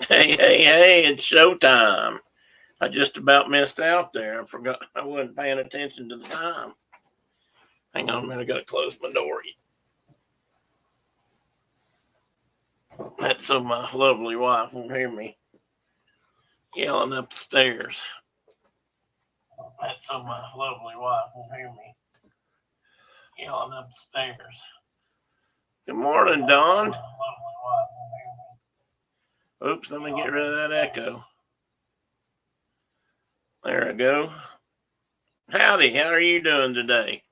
Hey, it's showtime. I just about missed out there. I forgot I wasn't paying attention to the time. Hang on a minute, I gotta close my door. That's so my lovely wife won't hear me yelling up the stairs. That's so my lovely wife won't hear me yelling up the stairs. Good morning, Dawn. Oops, let me get rid of that echo. There I go. Howdy, how are you doing today?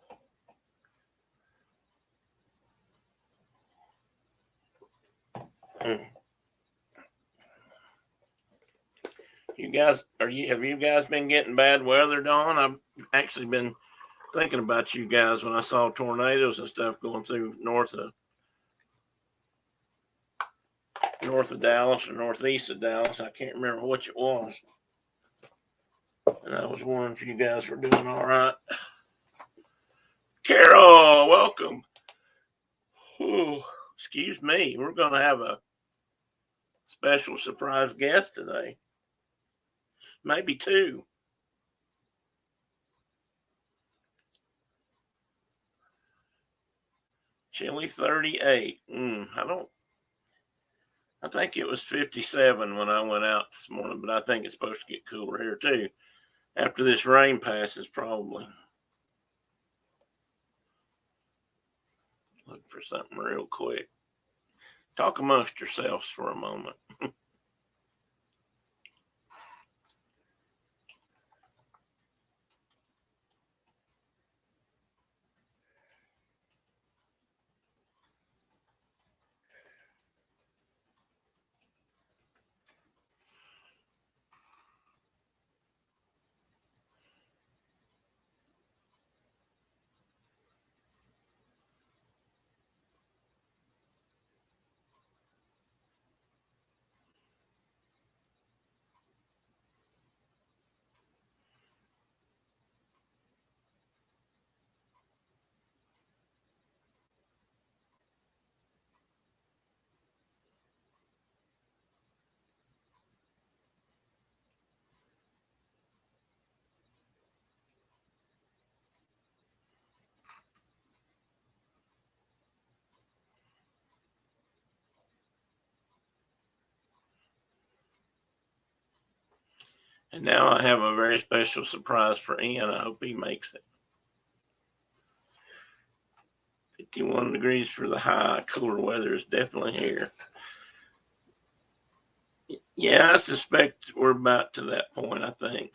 You guys, have you guys been getting bad weather, Dawn? I've actually been thinking about you guys when I saw tornadoes and stuff going through north of Dallas or northeast of Dallas. I can't remember which it was. And I was wondering if you guys were doing all right. Carol, welcome. Ooh, excuse me. We're going to have a special surprise guest today. Maybe two. Chilly 38. I think it was 57 when I went out this morning, but I think it's supposed to get cooler here too. After this rain passes, probably. Look for something real quick. Talk amongst yourselves for a moment. And now I have a very special surprise for Ian. I hope he makes it. 51 degrees for the high. Cooler weather is definitely here. Yeah, I suspect we're about to that point, I think.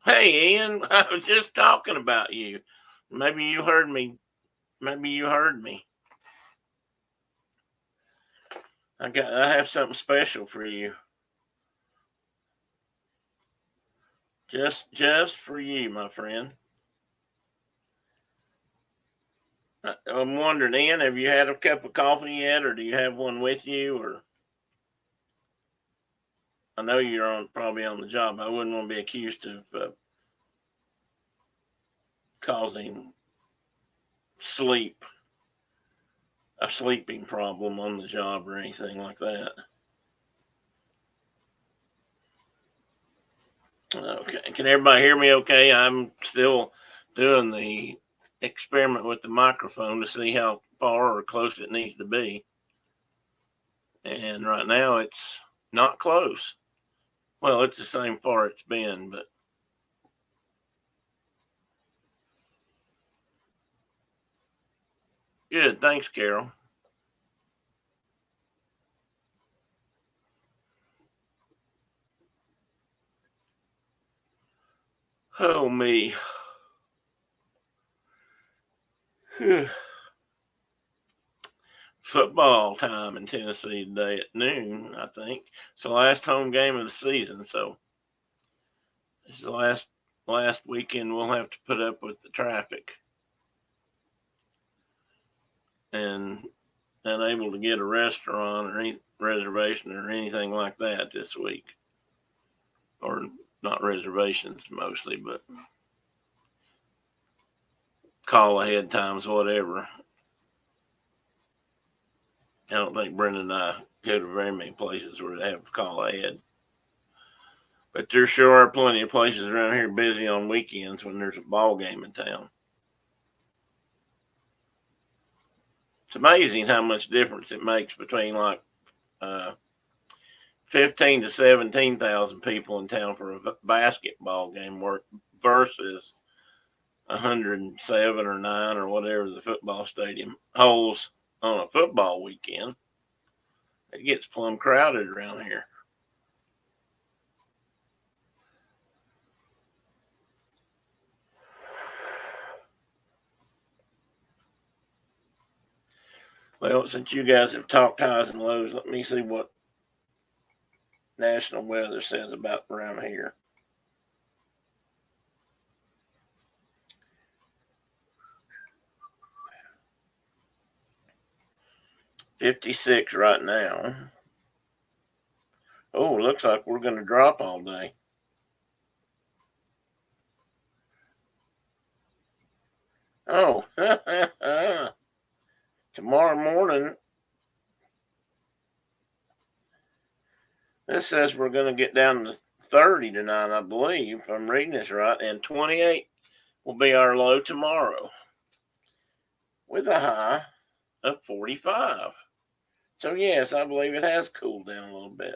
Hey, Ian, I was just talking about you. Maybe you heard me. I have something special for you. Just for you, my friend. I'm wondering, Ian, have you had a cup of coffee yet, or do you have one with you? Or I know you're probably on the job. I wouldn't want to be accused of causing a sleeping problem on the job or anything like that. Okay, can everybody hear me? Okay, I'm still doing the experiment with the microphone to see how far or close it needs to be. And right now it's not close. Well, it's the same far it's been, but good. Thanks, Carol. Oh, me. Football time in Tennessee today at noon, I think. It's the last home game of the season, so it's the last weekend we'll have to put up with the traffic and unable to get a restaurant or any reservation or anything like that this week. Or not reservations mostly, but call ahead times, whatever. I don't think Brenda and I go to very many places where they have to call ahead. But there sure are plenty of places around here busy on weekends when there's a ball game in town. It's amazing how much difference it makes between like 15 to 17,000 people in town for a basketball game versus 107 or 9 or whatever the football stadium holds on a football weekend. It gets plumb crowded around here. Well, since you guys have talked highs and lows, let me see what national weather says about around here. $56 right now. Oh, looks like we're going to drop all day. Oh, tomorrow morning, this says we're going to get down to 30 tonight, I believe, if I'm reading this right, and 28 will be our low tomorrow with a high of 45. So, yes, I believe it has cooled down a little bit.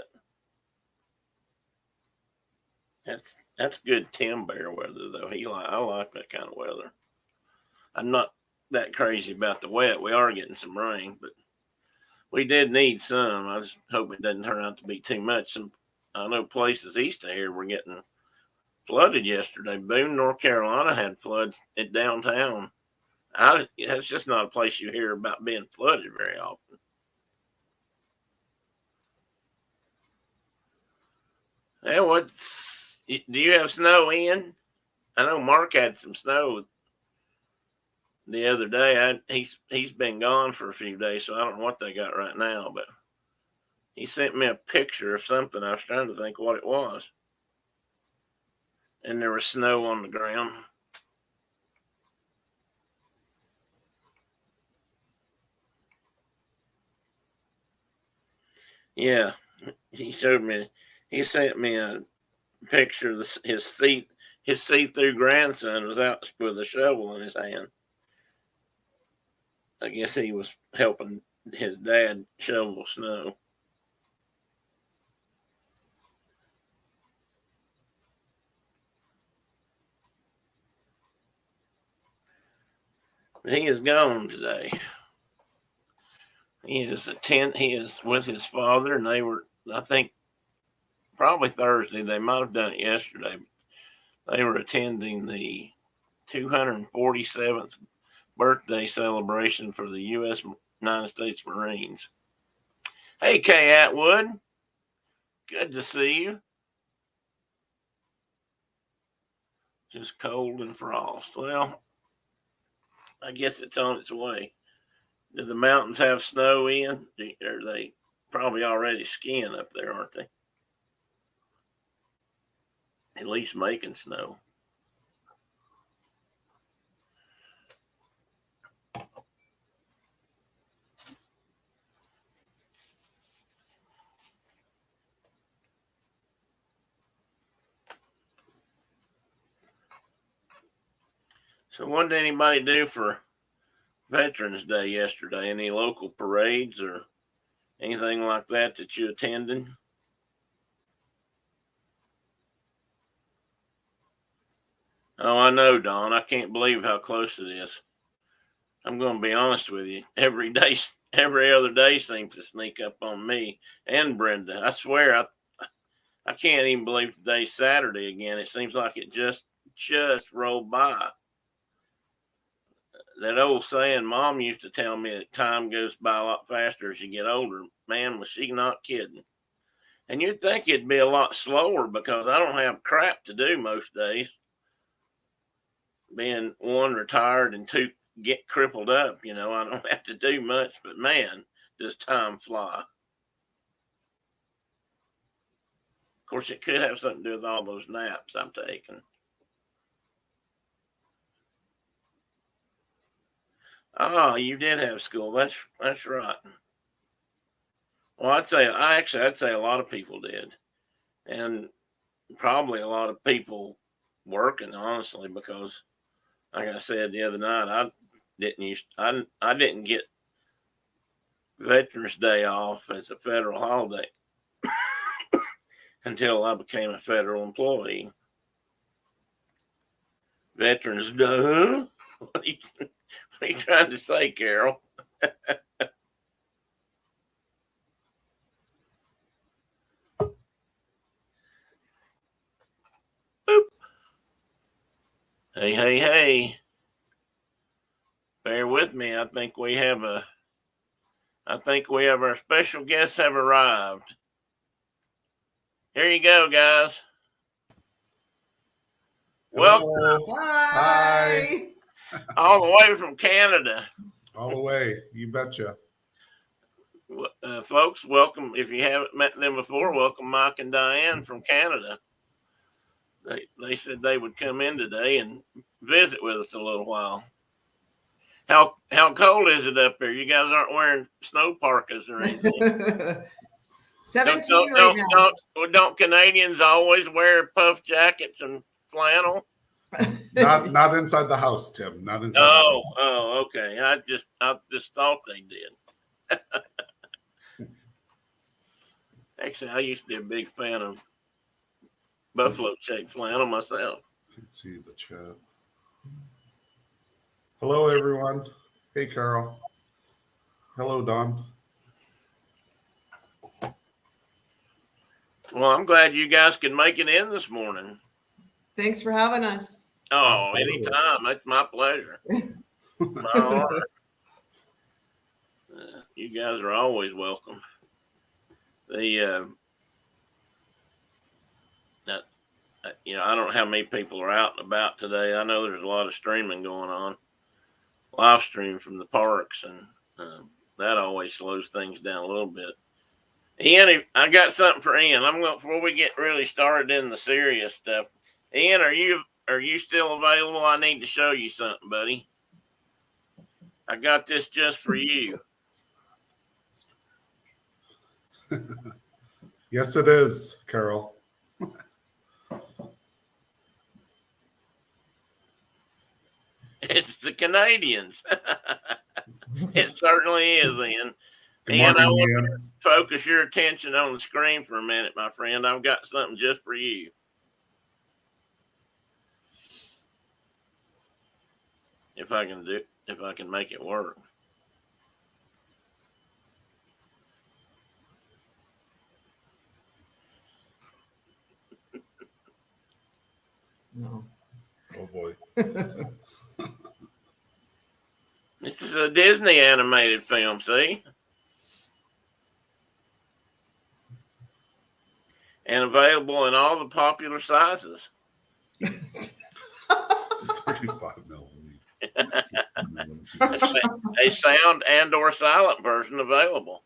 That's good Tim Bear weather, though. I like that kind of weather. I'm not that crazy about the wet. We are getting some rain, but we did need some. I just hope it doesn't turn out to be too much. I know places east of here were getting flooded yesterday. Boone, North Carolina had floods in downtown. That's just not a place you hear about being flooded very often. Hey, do you have snow in? I know Mark had some snow the other day. He's been gone for a few days, so I don't know what they got right now, but he sent me a picture of something. I was trying to think what it was. And there was snow on the ground. Yeah, he showed me. He sent me a picture of his see-through grandson was out with a shovel in his hand. I guess he was helping his dad shovel snow. But he is gone today. He is with his father, and they were, I think, probably Thursday. They might have done it yesterday. They were attending the 247th birthday celebration for the U.S. United States Marines. Hey, Kay Atwood. Good to see you. Just cold and frost. Well, I guess it's on its way. Do the mountains have snow in? Are they probably already skiing up there, aren't they? At least making snow. So what did anybody do for Veterans Day yesterday? Any local parades or anything like that you attended? Oh, I know, Don. I can't believe how close it is. I'm going to be honest with you. Every other day seems to sneak up on me and Brenda. I swear, I can't even believe today's Saturday again. It seems like it just rolled by. That old saying Mom used to tell me that time goes by a lot faster as you get older. Man, was she not kidding. And you'd think it'd be a lot slower because I don't have crap to do most days. Being one, retired, and two, get crippled up, I don't have to do much, but man, does time fly. Of course, it could have something to do with all those naps I'm taking. Oh, you did have school. That's right. Well, I'd say a lot of people did, and probably a lot of people working, honestly, because like I said the other night, I didn't get Veterans Day off as a federal holiday until I became a federal employee. Veterans Day? What are you trying to say, Carol? Hey. Bear with me. I think we have our special guests have arrived. Here you go, guys. Welcome. Hi. All the way from Canada. All the way. You betcha. Folks, welcome. If you haven't met them before, welcome Mike and Diane from Canada. They said they would come in today and visit with us a little while. How cold is it up there? You guys aren't wearing snow parkas or anything. 17 right now. Don't Canadians always wear puff jackets and flannel? Not inside the house, Tim. Not inside. Oh, okay. I just thought they did. Actually, I used to be a big fan of buffalo-shaped flannel myself. Let's see the chat. Hello, everyone. Hey, Carol. Hello, Don. Well, I'm glad you guys can make it in this morning. Thanks for having us. Oh, anytime. That's my pleasure. My honor. You guys are always welcome. I don't know how many people are out and about today. I know there's a lot of streaming going on, live stream from the parks, and that always slows things down a little bit. Ian, I got something for Ian. Before we get really started in the serious stuff. Ian, are you still available? I need to show you something, buddy. I got this just for you. Yes, it is, Carol. It's the Canadians. It certainly is, Ian. Good morning, I want Ian. to focus your attention on the screen for a minute, my friend. I've got something just for you. If I can make it work. No. Oh boy. This is a Disney animated film, see? And available in all the popular sizes. 35 millimeters. A sound and or silent version available.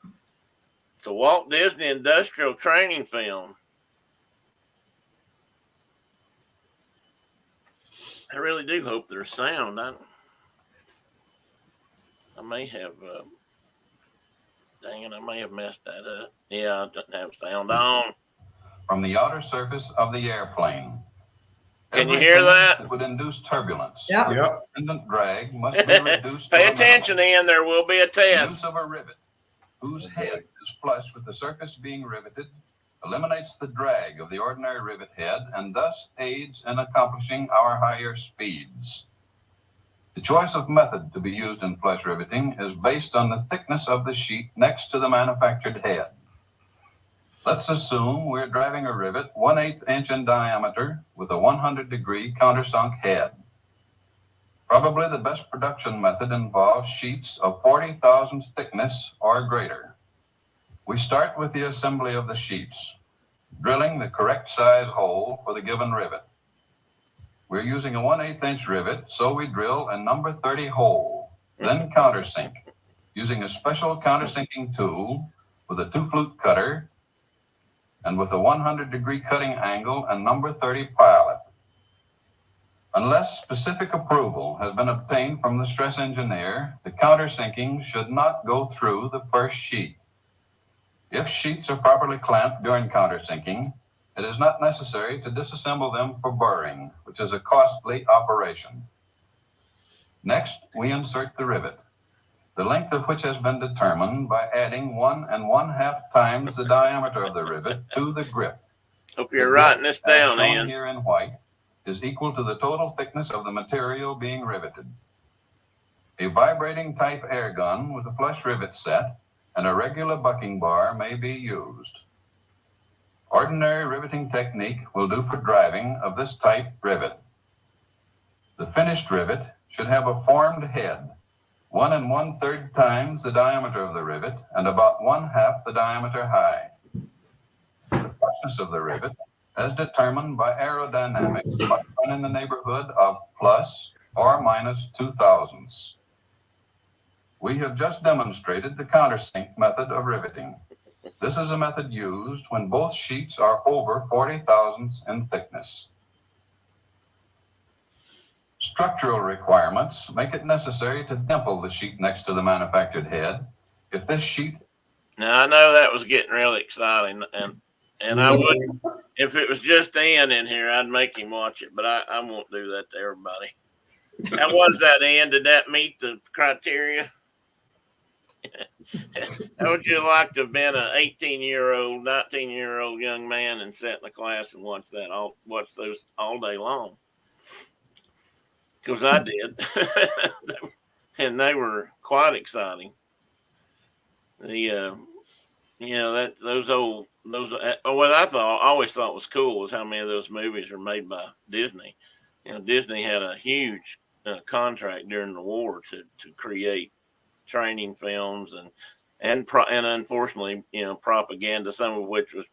It's a Walt Disney industrial training film. I really do hope there's sound. I may have, dang it, I may have messed that up. Yeah, it doesn't have sound on. From the outer surface of the airplane. Can you hear that? That would induce turbulence. Yep. Yep. Independent drag must be reduced. Pay attention, Ian. There will be a test. Use of a rivet, whose head is flush with the surface being riveted, eliminates the drag of the ordinary rivet head and thus aids in accomplishing our higher speeds. The choice of method to be used in flush riveting is based on the thickness of the sheet next to the manufactured head. Let's assume we're driving a rivet 1/8 inch in diameter with a 100-degree countersunk head. Probably the best production method involves sheets of 40 thousandths thickness or greater. We start with the assembly of the sheets, drilling the correct size hole for the given rivet. We're using a 1/8 inch rivet, so we drill a number 30 hole, then countersink, using a special countersinking tool with a 2-flute cutter and with a 100-degree cutting angle and number 30 pilot. Unless specific approval has been obtained from the stress engineer, the countersinking should not go through the first sheet. If sheets are properly clamped during countersinking, it is not necessary to disassemble them for burring, which is a costly operation. Next, we insert the rivet, the length of which has been determined by adding 1 1/2 times the diameter of the rivet to the grip. Hope The you're grip, writing this as down, shown Ian. here in white, is equal to the total thickness of the material being riveted. A vibrating type air gun with a flush rivet set and a regular bucking bar may be used. Ordinary riveting technique will do for driving of this type rivet. The finished rivet should have a formed head, 1 1/3 times the diameter of the rivet and about 1/2 the diameter high. The flushing of the rivet, as determined by aerodynamics, must run in the neighborhood of plus or minus 2 thousandths. We have just demonstrated the countersink method of riveting. This is a method used when both sheets are over 40 thousandths in thickness. Structural requirements make it necessary to dimple the sheet next to the manufactured head. If this sheet Now I know that was getting really exciting, and I would, if it was just Ian in here, I'd make him watch it, but I won't do that to everybody. How was that, Ian? Did that meet the criteria? How would you like to have been an 18-year-old, 19-year-old young man and sat in the class and watch those all day long? Because I did, and they were quite exciting. The what I always thought was cool was how many of those movies are made by Disney. Disney had a huge contract during the war to create training films and unfortunately, propaganda, some of which was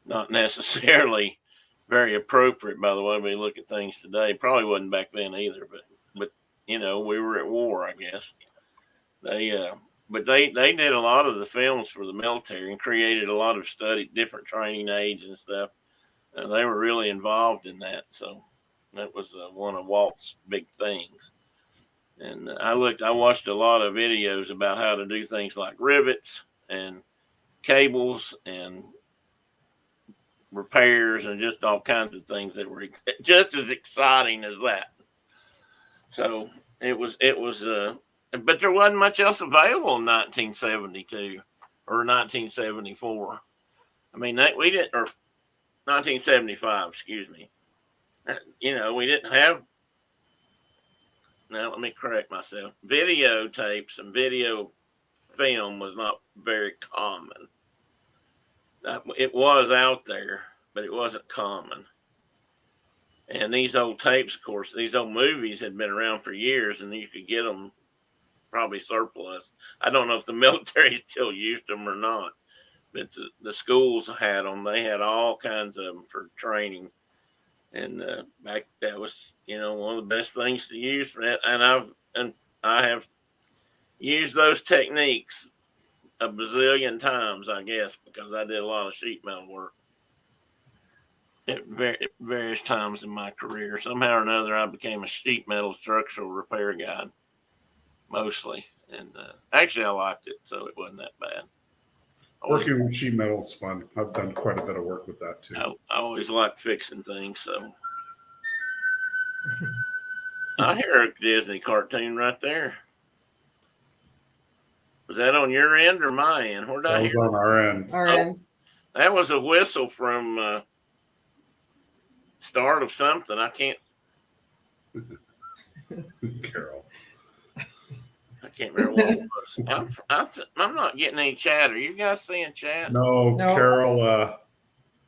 not necessarily very appropriate by the way we look at things today. Probably wasn't back then either, but we were at war, I guess. But they did a lot of the films for the military and created a lot of different training aids and stuff. They were really involved in that. So that was one of Walt's big things. And I watched a lot of videos about how to do things like rivets and cables and repairs and just all kinds of things that were just as exciting as that. So it was, but there wasn't much else available in 1972 or 1974. I mean, we didn't, or 1975, excuse me. We didn't have, now let me correct myself. Videotapes and video film was not very common. It was out there, but it wasn't common. And these old tapes, of course, these old movies had been around for years, and you could get them probably surplus. I don't know if the military still used them or not, but the schools had them. They had all kinds of them for training. And that was, one of the best things to use for that. And I have used those techniques a bazillion times, I guess, because I did a lot of sheet metal work at various times in my career. Somehow or another, I became a sheet metal structural repair guy, mostly. And actually, I liked it, so it wasn't that bad. Working with sheet metal is fun. I've done quite a bit of work with that too. I always liked fixing things, so. I hear a Disney cartoon right there. Was that on your end or my end? Where did I That was hear? on our end. Our end. That was a whistle from start of something. I can't Carol. I can't remember what it was. I'm not getting any chat. Are you guys seeing chat? No, No. Carol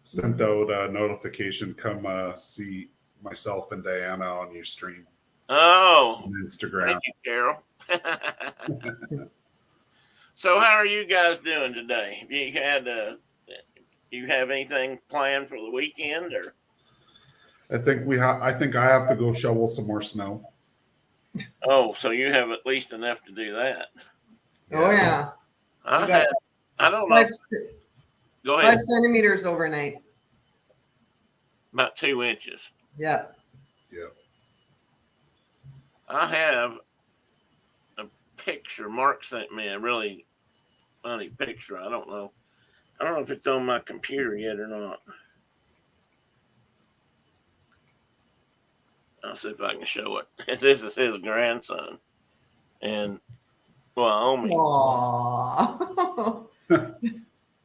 sent out a notification. Come see myself and Diana on your stream Oh, on Instagram. thank you, Carol. So, how are you guys doing today? You have anything planned for the weekend, or? I think I have to go shovel some more snow. Oh, so you have at least enough to do that. Oh yeah. I don't know. Go ahead. 5 centimeters overnight. About 2 inches. Yeah. Yep. I have a picture. Mark sent me a really funny picture. I don't know. I don't know if it's on my computer yet or not. I'll see if I can show it. This is his grandson. And Wyoming. Aww.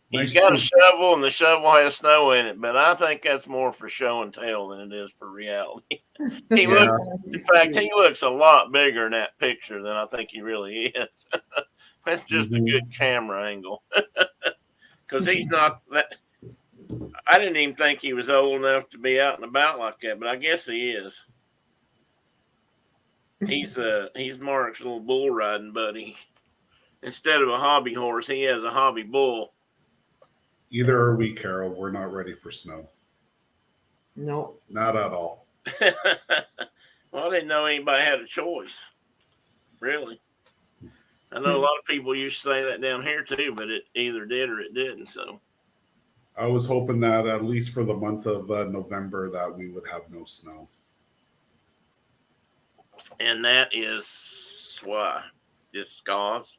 He's Nice got a too. shovel, and the shovel has snow in it, but I think that's more for show and tell than it is for reality. He Yeah. looks, in fact, he looks a lot bigger in that picture than I think he really is. That's just a good camera angle. Because he's not that. I didn't even think he was old enough to be out and about like that, but I guess he is. He's Mark's little bull riding buddy. Instead of a hobby horse, he has a hobby bull. Either are we, Carol. We're not ready for snow. Nope. Not at all. Well, I didn't know anybody had a choice. Really. I know a lot of people used to say that down here too, but it either did or it didn't. So I was hoping that at least for the month of November that we would have no snow. and that is why. Just cause.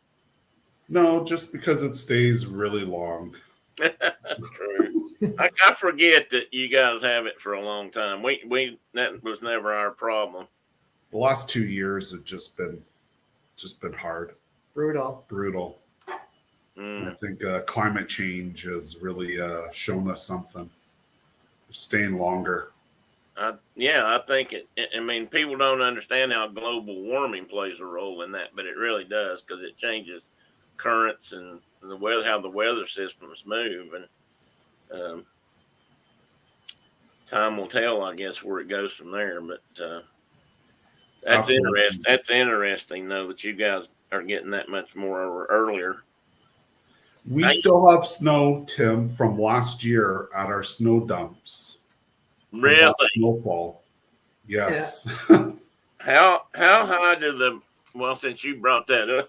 No, just because it stays really long. True. I forget that you guys have it for a long time. We that was never our problem. The last 2 years have just been hard, Brutal. brutal. Mm. I think climate change has really shown us something. Staying longer. I think it. I mean, people don't understand how global warming plays a role in that, but it really does because it changes currents and the weather, how the weather systems move, and time will tell, I guess, where it goes from there. But that's Absolutely. interesting. That's interesting, though, that you guys are getting that much more earlier. We I- still have snow, Tim, from last year at our snow dumps. From Really? last snowfall. Yes. How high do the since you brought that up,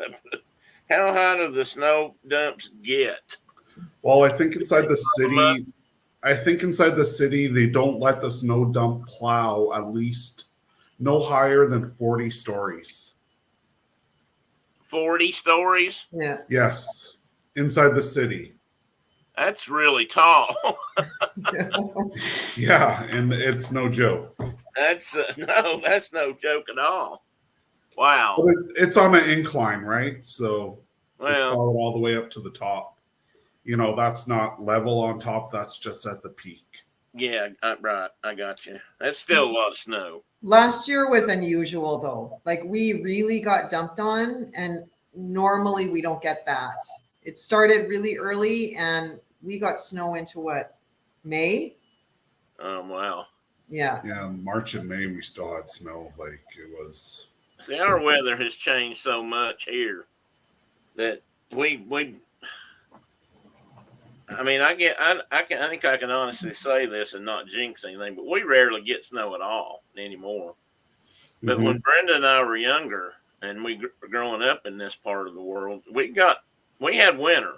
how high do the snow dumps get? Well, I think inside the city, they don't let the snow dump plow at least no higher than 40 stories. 40 stories? Yeah. Yes, inside the city. That's really tall. Yeah, and it's no joke. That's no joke at all. Wow. But it's on an incline, right? So they Well, plow it all the way up to the top. You know, that's not level on top. That's just at the peak. yeah, right. I got you. That's still a lot of snow. Last year was unusual though. Like we really got dumped on, and normally we don't get that. It started really early, and we got snow into what, May? Wow. Yeah. Yeah, March and May we still had snow. Like it was. See, our weather has changed so much here that we. I mean, I think I can honestly say this and not jinx anything, but we rarely get snow at all anymore. But when Brenda and I were younger and we were growing up in this part of the world, we had winter,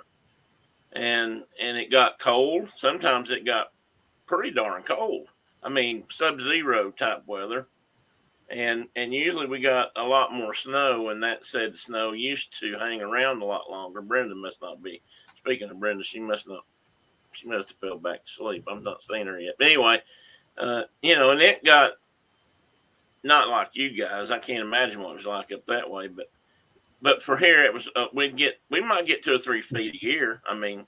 and it got cold. Sometimes it got pretty darn cold. I mean, sub-zero type weather, and usually we got a lot more snow. And that said, snow used to hang around a lot longer. Brenda must not be. Speaking of Brenda, she must have fell back to sleep. I'm not seeing her yet. But anyway, and it got not like you guys. I can't imagine what it was like up that way. But for here, it was we might get 2 or 3 feet a year. I mean,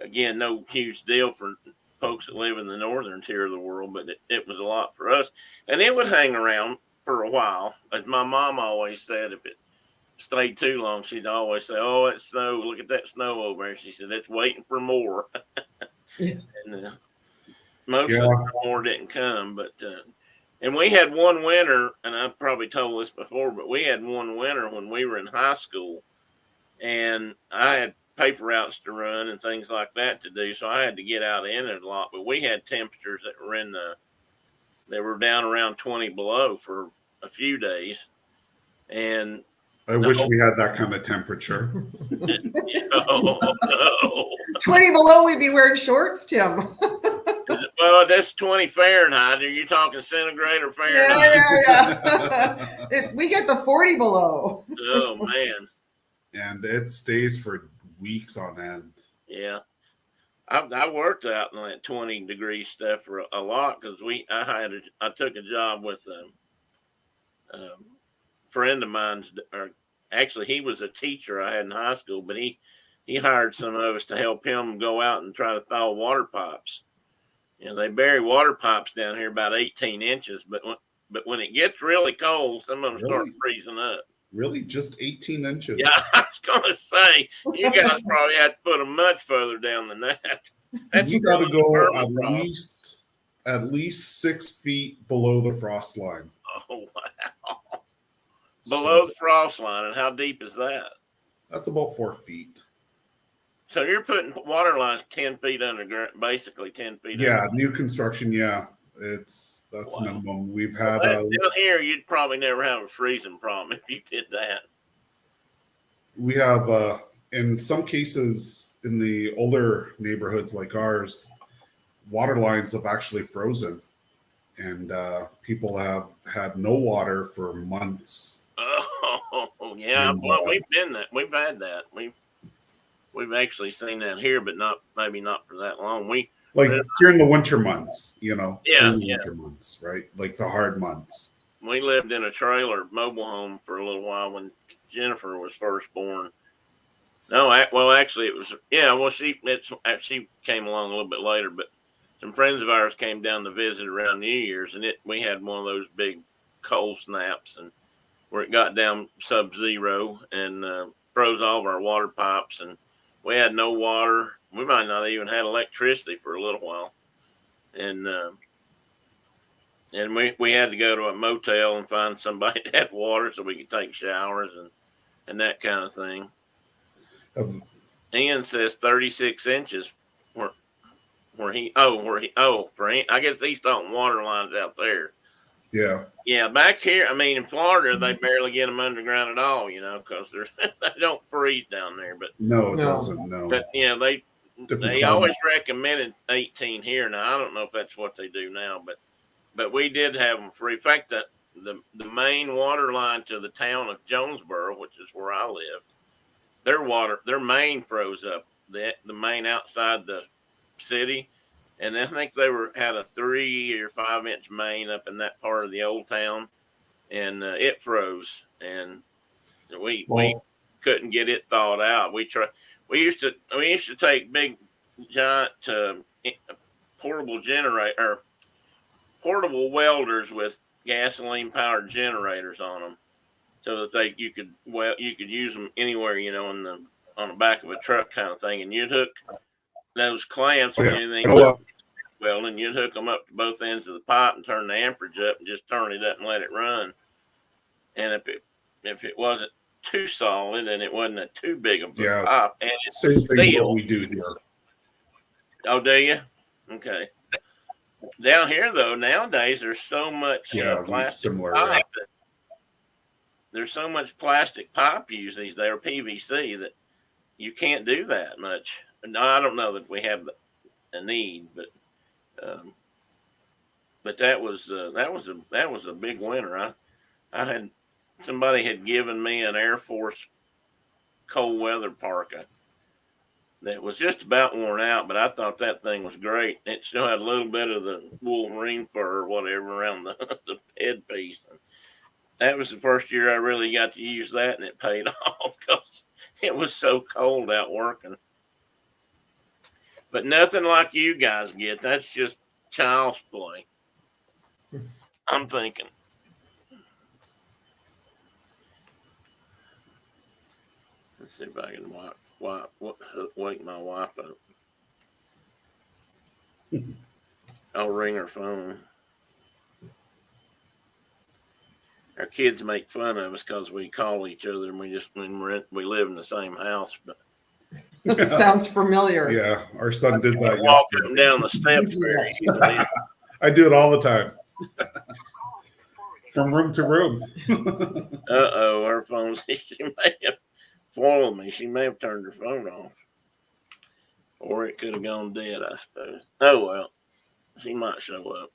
again, no huge deal for folks that live in the northern tier of the world, but it was a lot for us. And it would hang around for a while. As my mom always said, if it stayed too long, she'd always say, "Oh, it's snow. Look at that snow over there." She said, "It's waiting for more." Yeah. And most of the more didn't come, but and we had one winter, and I've probably told this before, but we had one winter when we were in high school, and I had paper routes to run and things like that to do, so I had to get out in it a lot. But we had temperatures that were down around 20 below for a few days, and I wish we had that kind of temperature. oh, no. 20 below, we'd be wearing shorts, Tim. Well, that's 20 Fahrenheit. Are you talking centigrade or Fahrenheit? Yeah. We get the 40 below. Oh man. And it stays for weeks on end. Yeah. I worked out in that 20-degree stuff for a lot because I took a job with a friend of mine's, or actually he was a teacher I had in high school, but he hired some of us to help him go out and try to thaw water pipes. You know, they bury water pipes down here about 18 inches, but when it gets really cold, some of them start Really? freezing up. Really, just 18 inches? Yeah, I was gonna say you guys probably had to put them much further down than that. You got to still go permafrost. at least 6 feet below the frost line. Oh wow! Below the frost line, and how deep is that? That's about 4 feet. So you're putting water lines 10 feet underground, basically 10 feet. Yeah, new construction. Yeah, that's Wow. minimum. We've had Down here, you'd probably never have a freezing problem if you did that. we have in some cases in the older neighborhoods like ours, water lines have actually frozen, and people have had no water for months. Oh yeah, And, well we've had that. We've actually seen that here, but maybe not for that long. Like during the winter months, Yeah, during the yeah. winter months, right? Like the hard months. We lived in a trailer mobile home for a little while when Jennifer was first born. No, actually it was, yeah, well, she came along a little bit later, but some friends of ours came down to visit around New Year's, and we had one of those big cold snaps, and where it got down sub-zero and froze all of our water pipes, and we had no water. We might not even had electricity for a little while, and we had to go to a motel and find somebody that had water so we could take showers and that kind of thing. Ian says 36 inches I guess he's talking water lines out there. Yeah. Yeah, back here, I mean, in Florida, they barely get them underground at all, because they don't freeze down there. But No, it No. doesn't. No. but they Different always climate. recommended 18 here. Now I don't know if that's what they do now, but we did have them free. In fact, the main water line to the town of Jonesboro, which is where I lived, their main froze up. The main outside the city, and I think they had a 3 or 5 inch main up in that part of the old town, and it froze, and we couldn't get it thawed out. We used to take big giant portable welders with gasoline powered generators on them, so that you could use them anywhere, on the back of a truck kind of thing, and you'd hook those clamps or anything. Well, and you'd hook them up to both ends of the pipe and turn the amperage up and just turn it up and let it run. And if it wasn't too solid and it wasn't a too big of a pipe, and it's same thing steel. what we do here. Oh, do you? Okay. Down here, though, nowadays there's so much plastic similar. pipe. There's so much plastic pipe used these days, or PVC, that you can't do that much. No, I don't know that we have a need, but that was a big winter. Somebody had given me an Air Force cold weather parka that was just about worn out, but I thought that thing was great. It still had a little bit of the Wolverine fur or whatever around the headpiece. That was the first year I really got to use that, and it paid off because it was so cold out working. But nothing like you guys get. That's just child's play. I'm thinking. Let's see if I can wake my wife up. I'll ring her phone. Our kids make fun of us because we call each other and we live in the same house. But That sounds familiar. Yeah, our son did that walking yesterday. down the steps very easily. I do it all the time. From room to room. Uh-oh, her phone, she may have foiled me. She may have turned her phone off. Or it could have gone dead, I suppose. Oh, well, she might show up.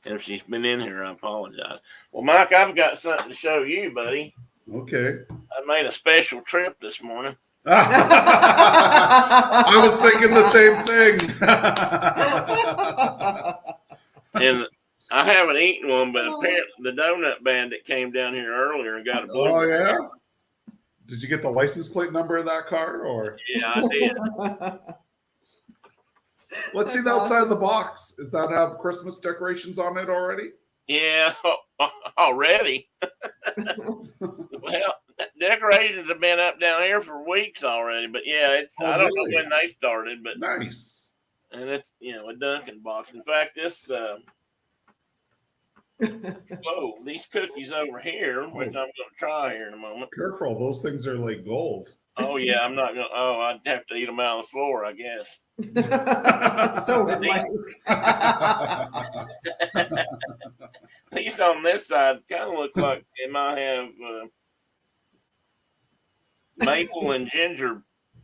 And if she's been in here, I apologize. Well, Mike, I've got something to show you, buddy. Okay. I made a special trip this morning. I was thinking the same thing. And I haven't eaten one, but apparently the donut bandit came down here earlier and got a Oh blueberry. yeah. Did you get the license plate number of that car, or Yeah, I did. what's in That's outside the box? Does that have Christmas decorations on it already? Yeah, already. Well, decorations have been up down here for weeks already, but yeah, it's Oh, I don't really? know when they started, but Nice. and it's a Dunkin' box. In fact, this these cookies over here, which I'm going to try here in a moment. Careful, those things are like gold. Oh yeah, I'm not gonna. Oh, I'd have to eat them out of the floor, I guess. So would Mike. These on this side kind of look like they might have maple and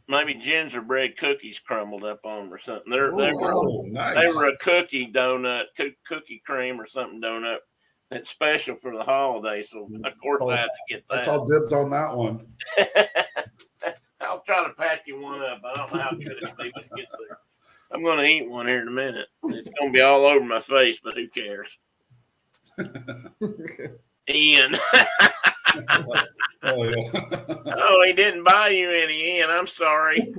maybe gingerbread cookies crumbled up on them or something. They were Oh, nice. they were a cookie donut, cookie cream or something donut that's special for the holiday. So of course I had to get I that. call dibs on that one. I'll try to pack you one up. I don't know how good it'll be when it gets there. I'm going to eat one here in a minute. It's going to be all over my face, but who cares? Ian. Oh yeah. Oh, he didn't buy you any, Ian. I'm sorry.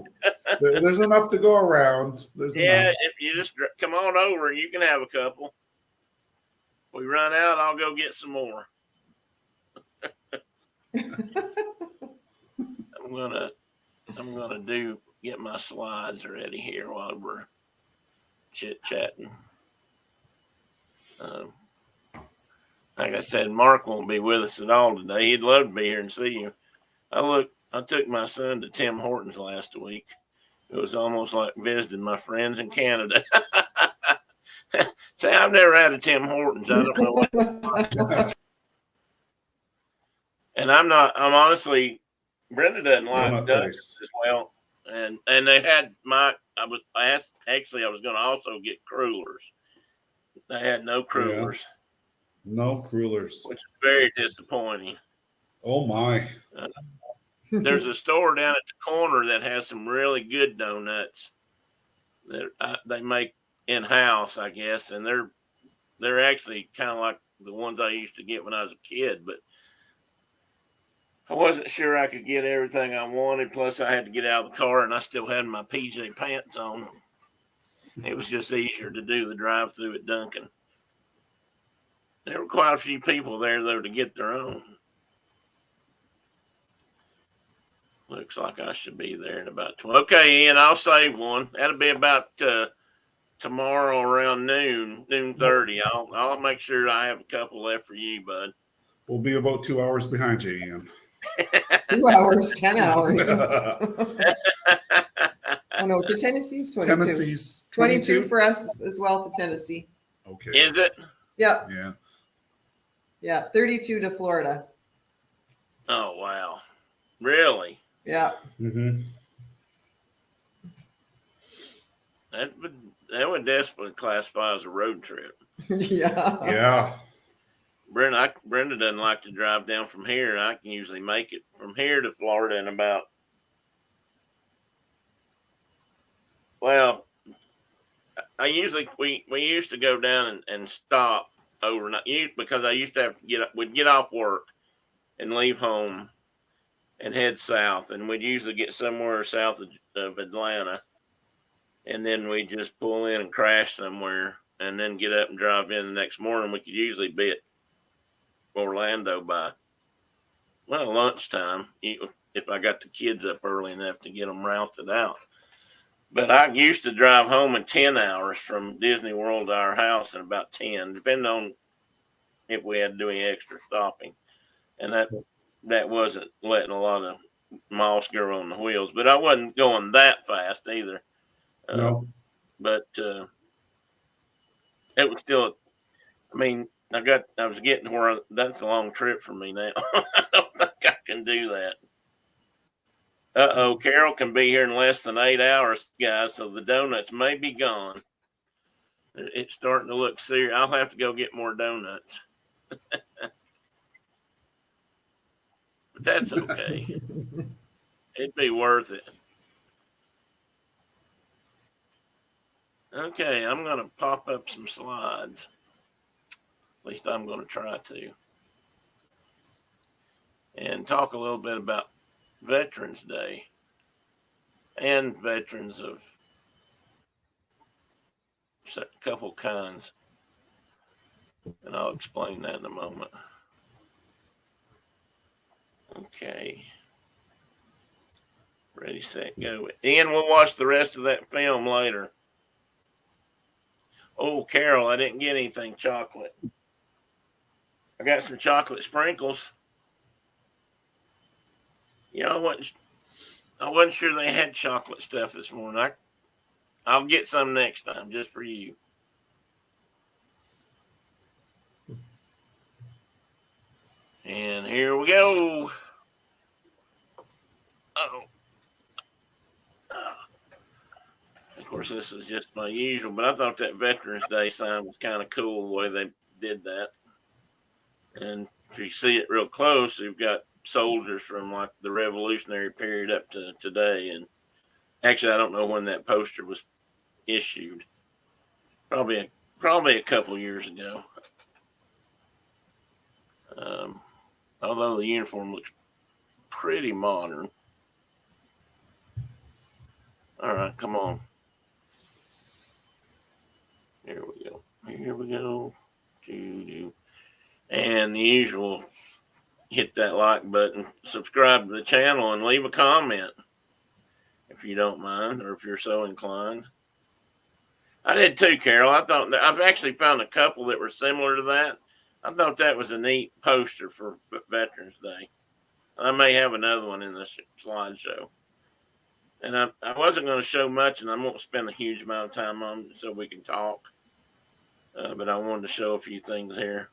There's enough to go around. There's Yeah, enough. if you just come on over and you can have a couple. If we run out, I'll go get some more. I'm gonna get my slides ready here while we're chit chatting. Like I said, Mark won't be with us at all today. He'd love to be here and see you. I took my son to Tim Hortons last week. It was almost like visiting my friends in Canada. Say, I've never had a Tim Hortons. I don't know what. And I'm honestly, Brenda doesn't like Donut donuts place. as well. And they had I was going to also get crullers. They had no crullers, No crullers. which is very disappointing. Oh my. There's a store down at the corner that has some really good donuts that they make in house, I guess, and they're actually kind of like the ones I used to get when I was a kid, but I wasn't sure I could get everything I wanted. Plus, I had to get out of the car, and I still had my PJ pants on. It was just easier to do the drive-through at Dunkin'. There were quite a few people there, though, to get their own. Looks like I should be there in about 12. Okay, Ian, I'll save one. That'll be about tomorrow around noon 30. I'll make sure I have a couple left for you, bud. We'll be about 2 hours behind you, Ian. 2 hours, 10 hours. Oh no, to Tennessee's 22. Tennessee's 22 for us as well to Tennessee. Okay. Is it? Yep. Yeah. Yeah. 32 to Florida. Oh, wow. Really? Yeah. Mm-hmm. That would definitely classify as a road trip. Yeah. Yeah. Brenda doesn't like to drive down from here. I can usually make it from here to Florida in about, well, we used to go down and stop overnight because I used to have to we'd get off work and leave home and head south, and we'd usually get somewhere south of Atlanta, and then we'd just pull in and crash somewhere and then get up and drive in the next morning. We could usually be at Orlando by, well, lunchtime, if I got the kids up early enough to get them routed out. But I used to drive home in 10 hours from Disney World to our house in about 10, depending on if we had to do any extra stopping. And that wasn't letting a lot of moss grow on the wheels, but I wasn't going that fast either. No. But it was still, I mean, I was getting to where that's a long trip for me now. I don't think I can do that. Carol can be here in less than 8 hours, guys, so the donuts may be gone. It's starting to look serious. I'll have to go get more donuts. But that's okay. It'd be worth it. Okay, I'm going to pop up some slides. At least I'm going to try to. And talk a little bit about Veterans Day and veterans of a couple kinds. And I'll explain that in a moment. Okay. Ready, set, go. Ian, we'll watch the rest of that film later. Oh, Carol, I didn't get anything chocolate. I got some chocolate sprinkles. You know, I wasn't sure they had chocolate stuff this morning. I'll get some next time just for you. And here we go. Oh. Of course, this is just my usual, but I thought that Veterans Day sign was kind of cool the way they did that. And if you see it real close, you've got soldiers from like the Revolutionary period up to today. And actually, I don't know when that poster was issued. Probably a couple years ago. Although the uniform looks pretty modern. All right, come on. Here we go. Here we go. And the usual, hit that like button, subscribe to the channel, and leave a comment if you don't mind, or if you're so inclined. I did too, Carol. I thought that I've actually found a couple that were similar to that. I thought that was a neat poster for Veterans Day. I may have another one in the slideshow. And I wasn't going to show much, and I won't spend a huge amount of time on it so we can talk. But I wanted to show a few things here.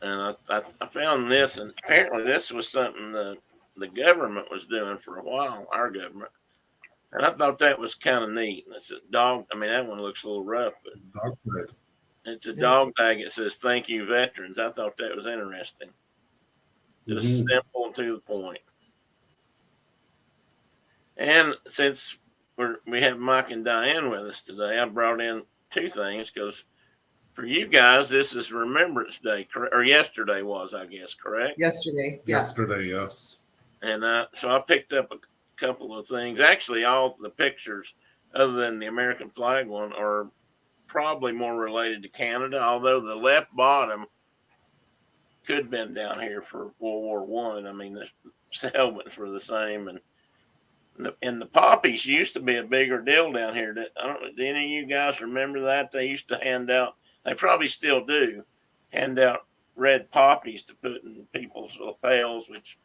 And I found this, and apparently this was something the government was doing for a while, our government. And I thought that was kind of neat. And it's a dog. I mean, that one looks a little rough, but Dog bread. it's a dog tag. It says, "Thank you, veterans." I thought that was interesting. Just simple and to the point. And since we have Mike and Diane with us today, I brought in two things because for you guys, this is Remembrance Day, or yesterday was, I guess, correct? Yesterday. Yeah. Yesterday, yes. And so I picked up a couple of things. Actually, all the pictures, other than the American flag one, are probably more related to Canada, although the left bottom could have been down here for World War One. I mean, the helmets were the same, and the poppies used to be a bigger deal down here. I don't know. Do any of you guys remember that? They used to hand out. They probably still do hand out red poppies to put in people's lapels, which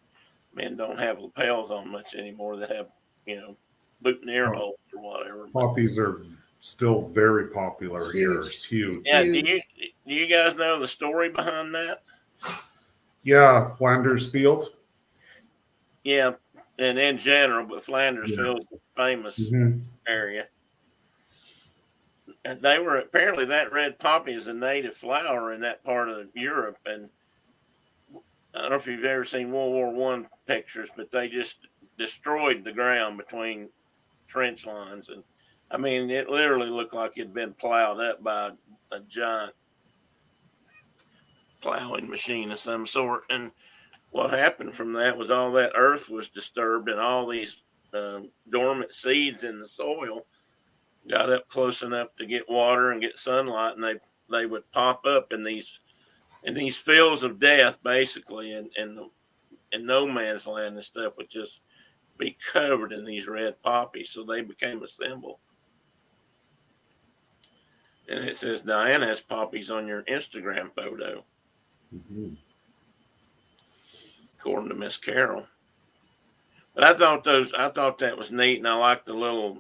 men don't have lapels on much anymore. They have, boutonniere holes or whatever. Poppies are still very popular here. It's huge. Yeah. Do you guys know the story behind that? Yeah, Flanders Field. Yeah, and in general, but Flanders Field is a famous area. And they were apparently that red poppy is a native flower in that part of Europe. And I don't know if you've ever seen World War One pictures, but they just destroyed the ground between trench lines. And I mean, it literally looked like it'd been plowed up by a giant plowing machine of some sort. And what happened from that was all that earth was disturbed, and all these dormant seeds in the soil got up close enough to get water and get sunlight, and they would pop up in these fields of death, basically, and no man's land and stuff would just be covered in these red poppies. So they became a symbol. And it says Diane has poppies on your Instagram photo. According to Miss Carol. But I thought that was neat, and I like the little,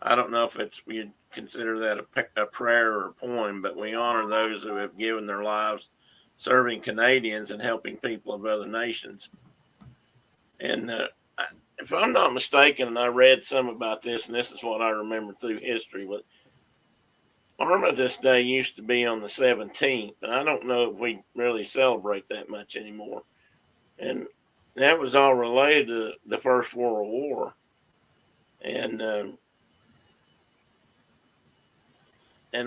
I don't know if you'd consider that a prayer or a poem, but we honor those who have given their lives serving Canadians and helping people of other nations. And if I'm not mistaken, and I read some about this, and this is what I remember through history, but Armistice Day used to be on the 17th, and I don't know if we really celebrate that much anymore. and that was all related to the First World War. And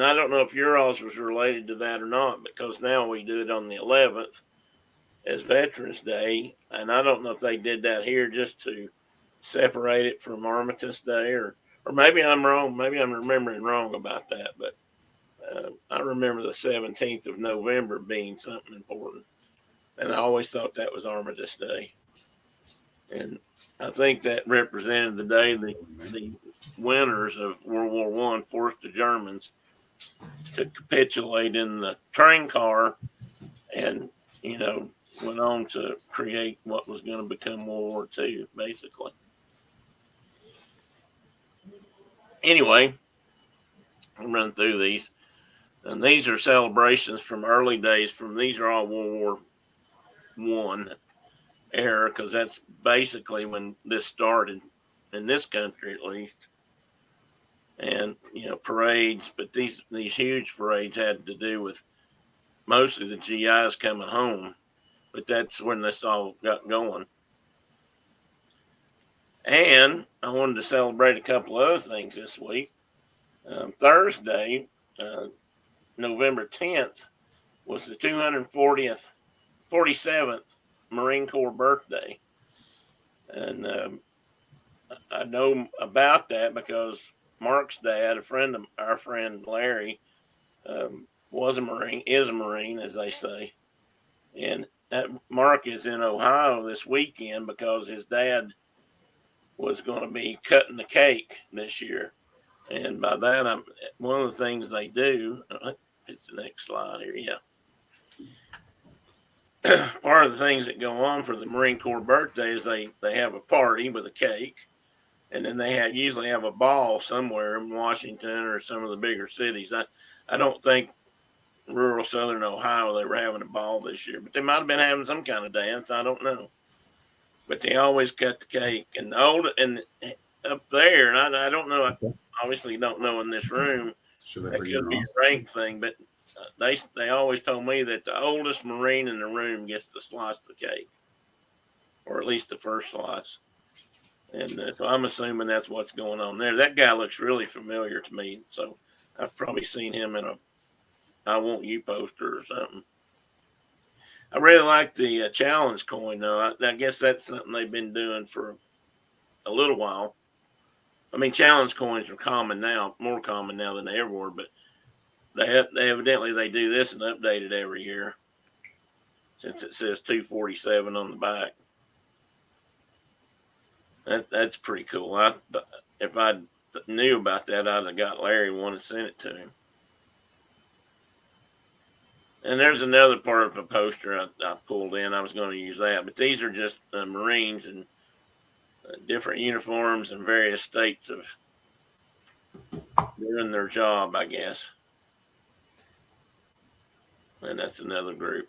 I don't know if yours was related to that or not, because now we do it on the 11th as Veterans Day, and I don't know if they did that here just to separate it from Armistice Day, or maybe I'm wrong. Maybe I'm remembering wrong about that, but I remember the 17th of November being something important, and I always thought that was Armistice Day, and I think that represented the day the winners of World War One forced the Germans to capitulate in the train car, and went on to create what was going to become World War II, basically. Anyway, I'll run through these. And these are celebrations from early days. These are all World War I era, because that's basically when this started in this country, at least. And parades, but these huge parades had to do with mostly the GIs coming home, but that's when this all got going. And I wanted to celebrate a couple of other things this week. Thursday, November 10th, was the 47th Marine Corps birthday. And I know about that because Mark's dad, our friend Larry, is a Marine, as they say. And Mark is in Ohio this weekend because his dad was going to be cutting the cake this year. And by that, one of the things they do, it's the next slide here, yeah. Part of the things that go on for the Marine Corps birthday is they have a party with a cake, and then they usually have a ball somewhere in Washington or some of the bigger cities. I don't think rural southern Ohio they were having a ball this year, but they might have been having some kind of dance. I don't know. But they always cut the cake, and up there, and I don't know. I obviously don't know in this room. That could be a rank thing, but they always told me that the oldest Marine in the room gets to slice the cake, or at least the first slice. And so I'm assuming that's what's going on there. That guy looks really familiar to me, so I've probably seen him in a "I Want You" poster or something. I really like the challenge coin, though. I guess that's something they've been doing for a little while. I mean, challenge coins are common now, more common now than they ever were, but they evidently they do this and update it every year, since it says 247 on the back. That's pretty cool. If I knew about that, I'd have got Larry one and sent it to him. And there's another part of a poster I pulled in. I was going to use that, but these are just Marines and different uniforms and various states of doing their job, I guess. And that's another group.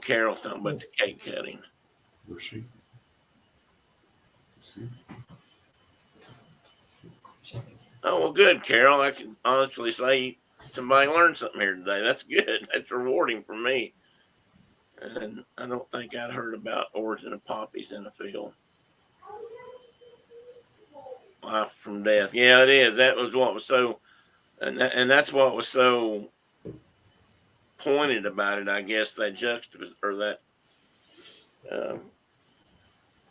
Carol's talking about the cake cutting. Where's she? Oh, well, good, Carol. I can honestly say somebody learned something here today. That's good. That's rewarding for me. And I don't think I'd heard about origin of poppies in the field. Life from death. Yeah, it is. That was what was so, and that's what was so pointed about it. I guess that juxtaposition or that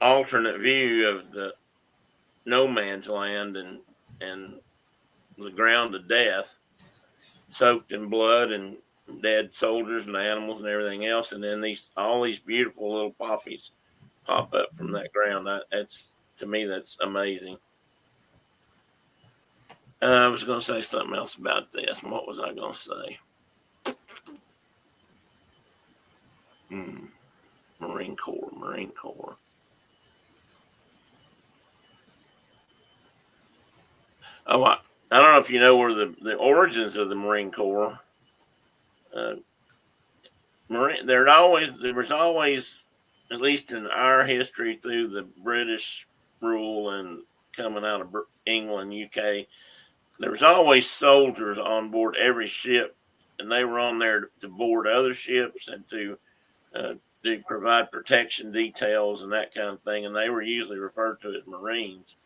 alternate view of the no man's land and the ground of death, soaked in blood and dead soldiers and animals and everything else, and then all these beautiful little poppies pop up from that ground. That's, to me, that's amazing. I was going to say something else about this. What was I going to say? Marine Corps. Oh, I don't know if you know where the origins of the Marine Corps. There was always, at least in our history through the British rule and coming out of England, UK, there was always soldiers on board every ship, and they were on there to board other ships and to provide protection details and that kind of thing. And they were usually referred to as Marines.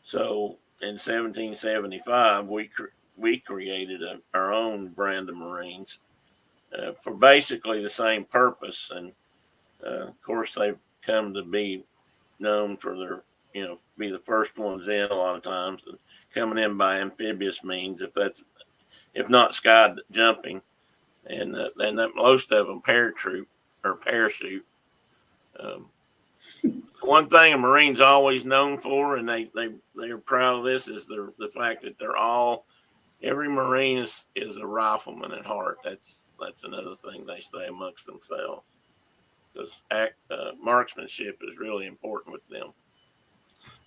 So in 1775, we created our own brand of Marines for basically the same purpose. And of course, they've come to be known for their, be the first ones in a lot of times, and coming in by amphibious means, if not sky jumping, and that most of them parachute. One thing a Marine's always known for, and they are proud of this, is the fact that every Marine is a rifleman at heart. That's another thing they say amongst themselves, because marksmanship is really important with them.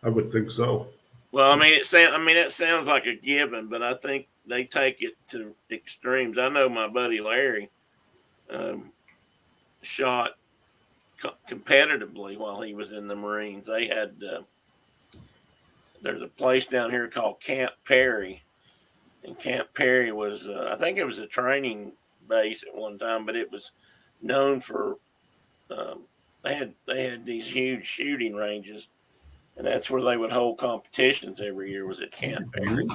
I would think so. Well, it sounds like a given, but I think they take it to extremes. I know my buddy Larry shot competitively while he was in the Marines. They had there's a place down here called Camp Perry, and Camp Perry was I think it was a training base at one time, but it was known for they had these huge shooting ranges, and that's where they would hold competitions every year, was at Camp Perry.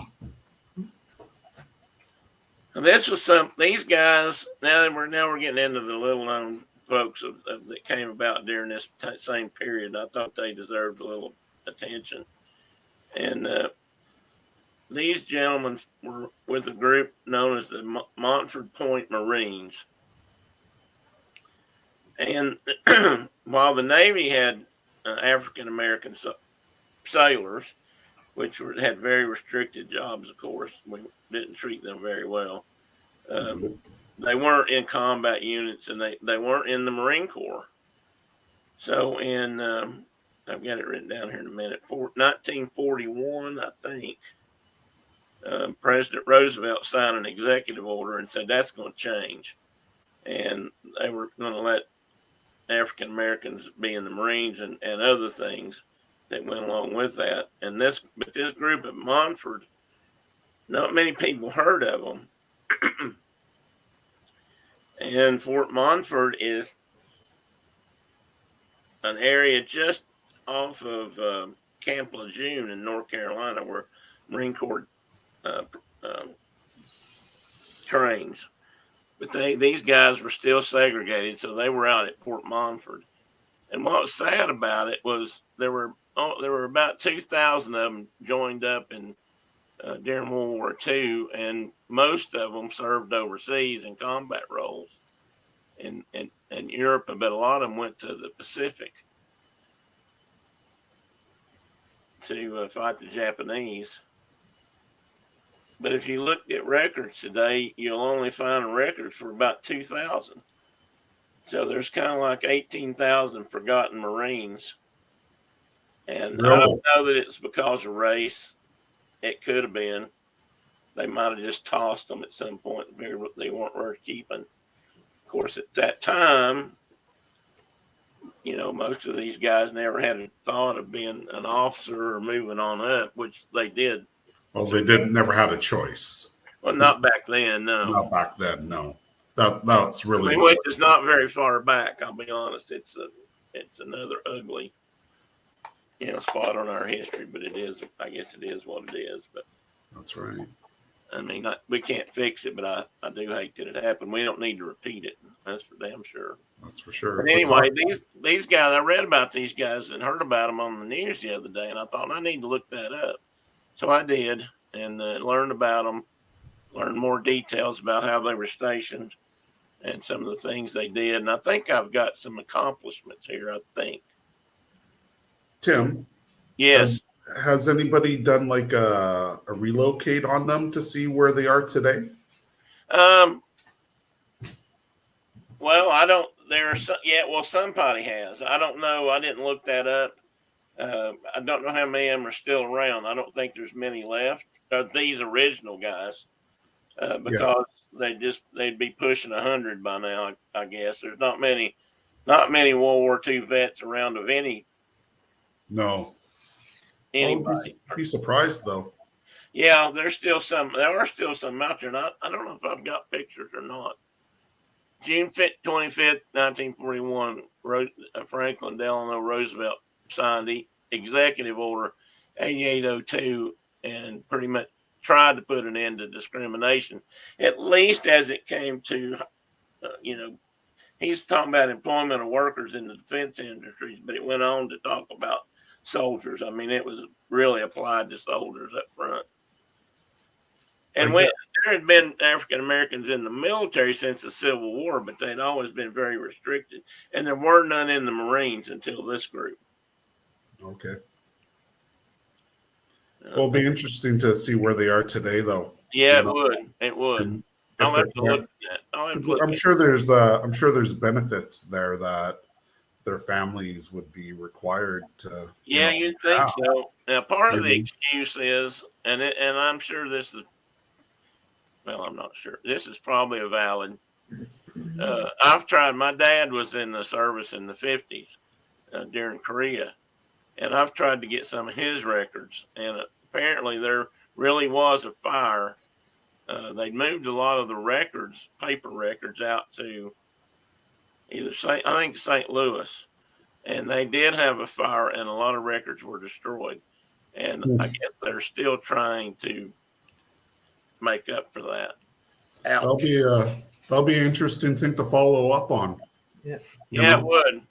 And this was these guys. Now we're getting into the little known folks that came about during this same period. I thought they deserved a little attention. And these gentlemen were with a group known as the Montford Point Marines. And while the Navy had African American sailors, which had very restricted jobs, of course, we didn't treat them very well. They weren't in combat units, and they weren't in the Marine Corps. So I've got it written down here in a minute, 1941, I think, President Roosevelt signed an executive order and said that's going to change. And they were going to let African Americans be in the Marines and other things that went along with that. But this group at Montford, not many people heard of them. And Fort Montford is an area just off of Camp Lejeune in North Carolina, where Marine Corps trains. But these guys were still segregated, so they were out at Fort Montford. And what was sad about it was there were about 2,000 of them joined up during World War II, and most of them served overseas in combat roles in Europe, but a lot of them went to the Pacific to fight the Japanese. But if you look at records today, you'll only find records for about 2,000. So there's kind of like 18,000 forgotten Marines. And I don't know that it's because of race. It could have been. They might have just tossed them at some point. They weren't worth keeping. Of course, at that time, most of these guys never had a thought of being an officer or moving on up, which they did. Well, they never had a choice. Well, not back then, no. Not back then, no. That's really. Which is not very far back. I'll be honest. It's another ugly, spot on our history, but it is. I guess it is what it is. But that's right. I mean, we can't fix it, but I do hate that it happened. We don't need to repeat it. That's for damn sure. That's for sure. But anyway, these guys, I read about these guys and heard about them on the news the other day, and I thought I need to look that up. So I did, and learned about them, learned more details about how they were stationed and some of the things they did. And I think I've got some accomplishments here, I think. Tim? Yes. Has anybody done like a relocate on them to see where they are today? Well, I don't, somebody has. I don't know. I didn't look that up. I don't know how many of them are still around. I don't think there's many left. These original guys, because they'd be pushing 100 by now. I guess there's not many World War II vets around of any. No. Anybody. Be surprised though. Yeah, there are still some out there. And I don't know if I've got pictures or not. June 25th, 1941, Franklin Delano Roosevelt signed the Executive Order 8802 and pretty much tried to put an end to discrimination, at least as it came to, he's talking about employment of workers in the defense industries, but it went on to talk about soldiers. I mean, it was really applied to soldiers up front. And when there had been African Americans in the military since the Civil War, but they'd always been very restricted, and there were none in the Marines until this group. Okay. Well, it'll be interesting to see where they are today, though. Yeah, it would. It would. I'll have to look at that. I'm sure there's benefits there that their families would be required to. Yeah, you'd think so. Now, part of the excuse is, and I'm sure this is. Well, I'm not sure. This is probably a valid. I've tried. My dad was in the service in the 50s during Korea, and I've tried to get some of his records. And apparently, there really was a fire. They'd moved a lot of the records, paper records, out to either St. Louis, and they did have a fire, and a lot of records were destroyed. And I guess they're still trying to make up for that. Ouch. That'll be an interesting thing to follow up on. Yeah, it would.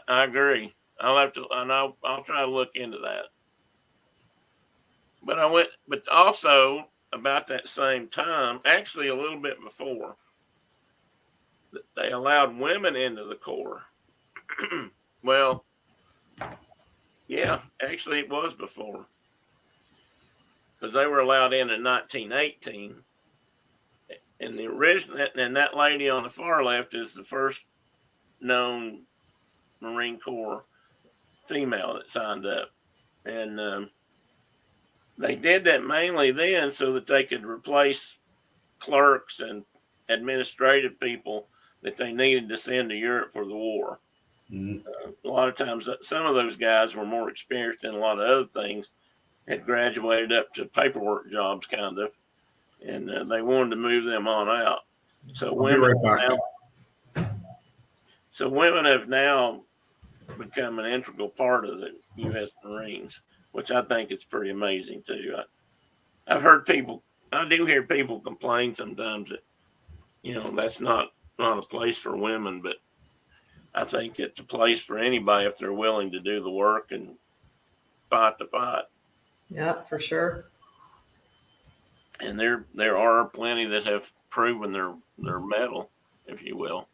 I agree. I'll try to look into that. But also about that same time, actually a little bit before, they allowed women into the Corps. Well, yeah, actually it was before. Because they were allowed in 1918. And the original, and that lady on the far left is the first known Marine Corps female that signed up. And they did that mainly then so that they could replace clerks and administrative people that they needed to send to Europe for the war. A lot of times, some of those guys were more experienced in a lot of other things, had graduated up to paperwork jobs, kind of, and they wanted to move them on out. So women have now become an integral part of the U.S. Marines, which I think is pretty amazing too. I do hear people complain sometimes that, that's not a place for women, but I think it's a place for anybody if they're willing to do the work and fight the fight. Yeah, for sure. And there are plenty that have proven their mettle, if you will.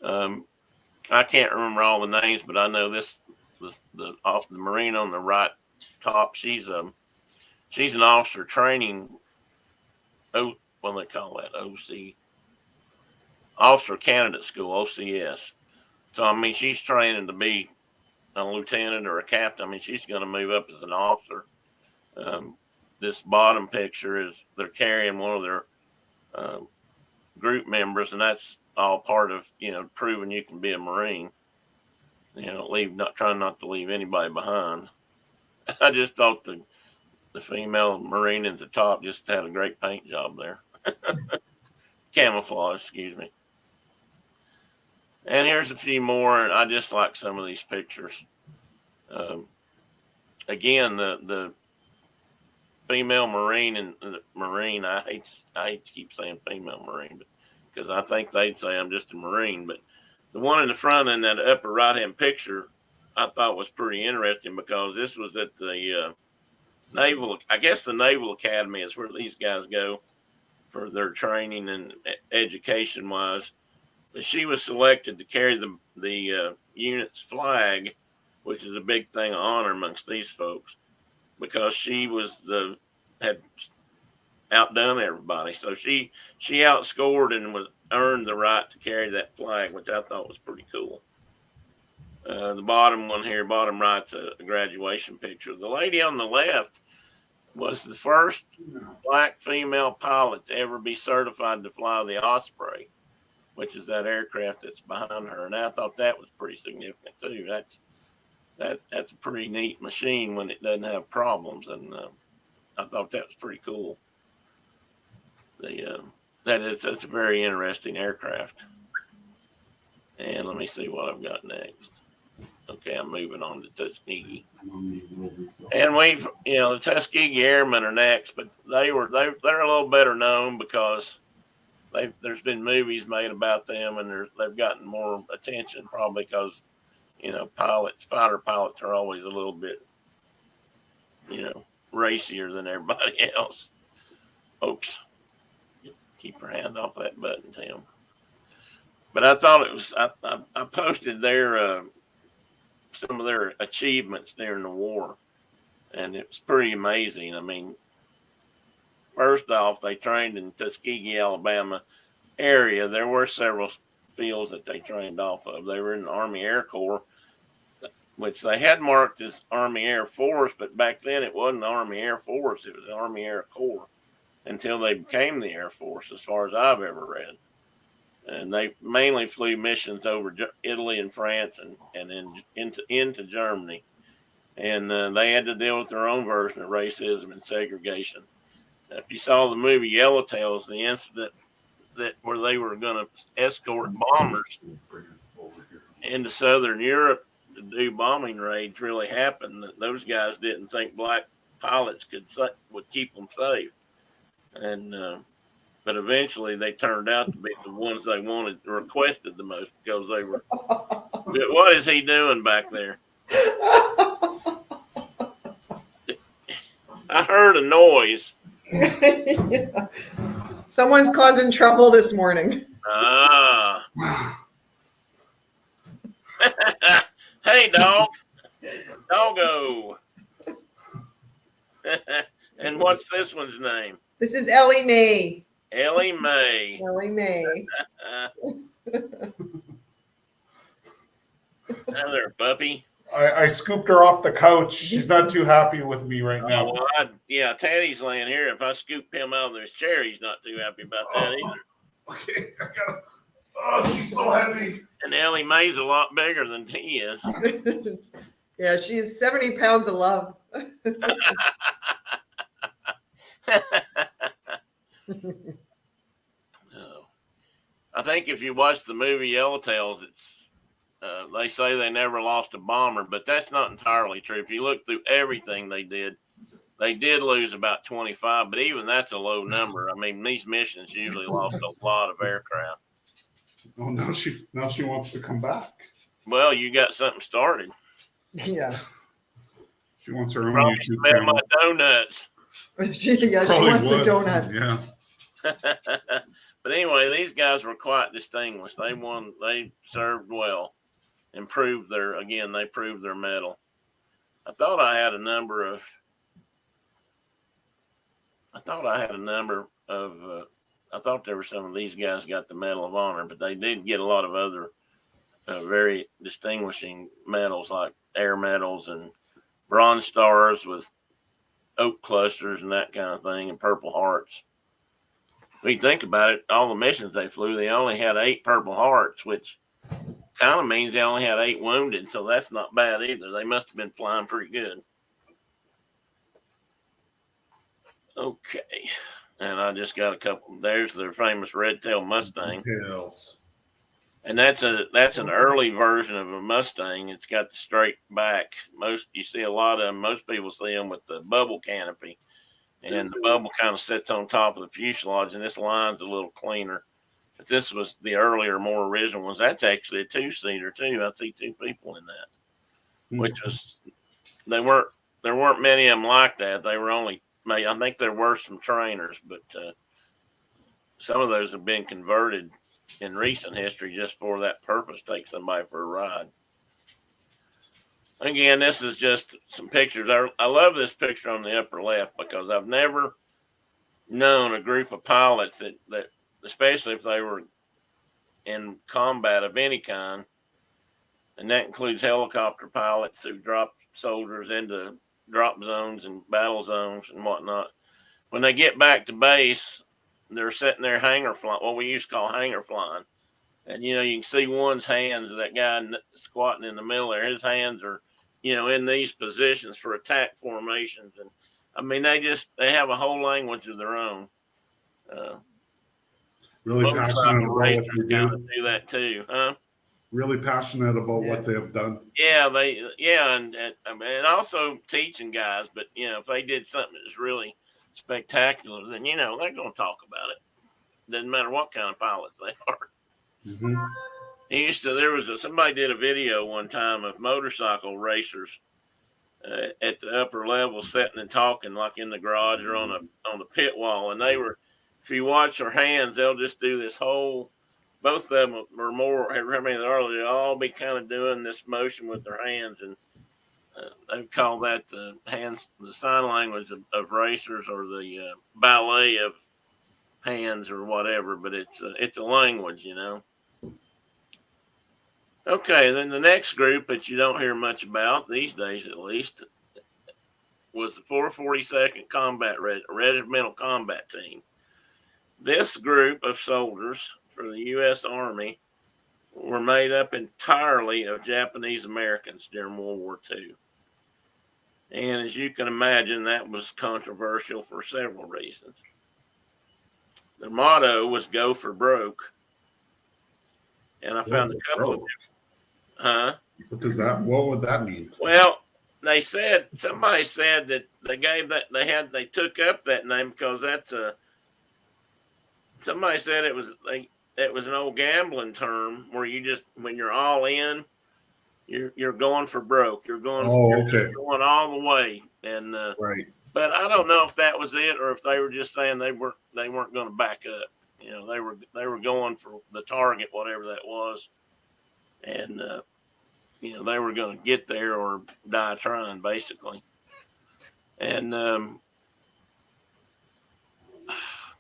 I can't remember all the names, but I know the Marine on the right top. She's an officer training. What do they call that? OC. Officer Candidate School, OCS. So I mean, she's training to be a lieutenant or a captain. I mean, she's going to move up as an officer. This bottom picture is they're carrying one of their group members, and that's all part of proving you can be a Marine. Trying not to leave anybody behind. I just thought the female Marine at the top just had a great paint job there. Camouflage, excuse me. And here's a few more. I just like some of these pictures. Again, the female Marine and the Marine. I hate to keep saying female Marine, because I think they'd say I'm just a Marine. But the one in the front in that upper right hand picture, I thought was pretty interesting, because this was at the Naval. I guess the Naval Academy is where these guys go for their training and education wise. But she was selected to carry the unit's flag, which is a big thing of honor amongst these folks, because she had outdone everybody. So she outscored and earned the right to carry that flag, which I thought was pretty cool. The bottom one here, bottom right's a graduation picture. The lady on the left was the first black female pilot to ever be certified to fly the Osprey, which is that aircraft that's behind her. And I thought that was pretty significant too. That's a pretty neat machine when it doesn't have problems. And I thought that was pretty cool. That's a very interesting aircraft. And let me see what I've got next. Okay, I'm moving on to Tuskegee. And the Tuskegee Airmen are next, but they're a little better known because there's been movies made about them, and they've gotten more attention probably because fighter pilots are always a little bit racier than everybody else. Oops, keep your hand off that button, Tim. But I thought it was I posted some of their achievements during the war, and it was pretty amazing. I mean, first off, they trained in Tuskegee, Alabama area. There were several fields that they trained off of. They were in the Army Air Corps, which they had marked as Army Air Force, but back then it wasn't the Army Air Force. It was the Army Air Corps until they became the Air Force, as far as I've ever read. And they mainly flew missions over Italy and France and into Germany. And they had to deal with their own version of racism and segregation. If you saw the movie Yellowtails, the incident where they were going to escort bombers into Southern Europe to do bombing raids really happened. Those guys didn't think black pilots would keep them safe. And but eventually they turned out to be the ones they requested the most because they were. What is he doing back there? I heard a noise. Yeah. Someone's causing trouble this morning. Ah. Hey, dog. Doggo. And what's this one's name? This is Ellie Mae. Ellie Mae. Ellie Mae. Hi there, puppy. I scooped her off the couch. She's not too happy with me right now. Oh, well, Teddy's laying here. If I scoop him out of his chair, he's not too happy about that either. Okay, I gotta. Oh, she's so heavy. And Ellie Mae's a lot bigger than he is. Yeah, she's 70 pounds of love. I think if you watch the movie Yellowtails, they say they never lost a bomber, but that's not entirely true. If you look through everything they did lose about 25, but even that's a low number. I mean, these missions usually lost a lot of aircraft. Oh, now she wants to come back. Well, you got something started. Yeah. She wants her own Probably YouTube smell channel. my donuts. She Probably wants would. the donuts. Yeah. But anyway, these guys were quite distinguished. They served well and proved their mettle. I thought there were some of these guys got the Medal of Honor, but they did get a lot of other very distinguishing medals like air medals and bronze stars with oak clusters and that kind of thing and Purple Hearts. When you think about it, all the missions they flew, they only had 8 Purple Hearts, which kind of means they only had 8 wounded, so that's not bad either. They must have been flying pretty good. Okay. And I just got a couple. There's their famous red-tailed Mustang. Hills. And that's an early version of a Mustang. It's got the straight back. You see a lot of them. Most people see them with the bubble canopy, and the bubble kind of sits on top of the fuselage. And this line's a little cleaner. But this was the earlier, more original ones. That's actually a 2-seater too. I see 2 people in that, which was there weren't many of them like that. They were only made. I think there were some trainers, but some of those have been converted in recent history just for that purpose, take somebody for a ride. Again, this is just some pictures. I love this picture on the upper left because I've never known a group of pilots that especially if they were in combat of any kind, and that includes helicopter pilots who drop soldiers into drop zones and battle zones and whatnot. When they get back to base, they're sitting there hanger flying, what we used to call hanger flying. And, you can see one's hands, that guy squatting in the middle there, his hands are, in these positions for attack formations. And I mean, they have a whole language of their own. Really passionate Motorcycle about what racers they kind of do. do that too, huh? Really passionate about Yeah. what they have done. Yeah, and also teaching guys. But if they did something that's really spectacular, then they're going to talk about it. Doesn't matter what kind of pilots they are. Hmm. Somebody did a video one time of motorcycle racers at the upper level sitting and talking like in the garage or on the pit wall, and if you watch their hands, they'll just do this whole. Both of them are more. How many there are? They'll all be kind of doing this motion with their hands, and they call that the sign language of racers, or the ballet of hands, or whatever. But it's a language, Okay, then the next group that you don't hear much about these days, at least, was the 442nd Combat Regimental Combat Team. This group of soldiers for the U.S. Army were made up entirely of Japanese Americans during World War II. And as you can imagine, that was controversial for several reasons. Their motto was "Go for broke," and I found a couple of What would that mean? Well, somebody said that they took up that name because somebody said it was an old gambling term where when you're all in, you're going for broke. You're going all the way. And Right. But I don't know if that was it, or if they were just saying they weren't going to back up. They were going for the target, whatever that was, and they were going to get there or die trying, basically. And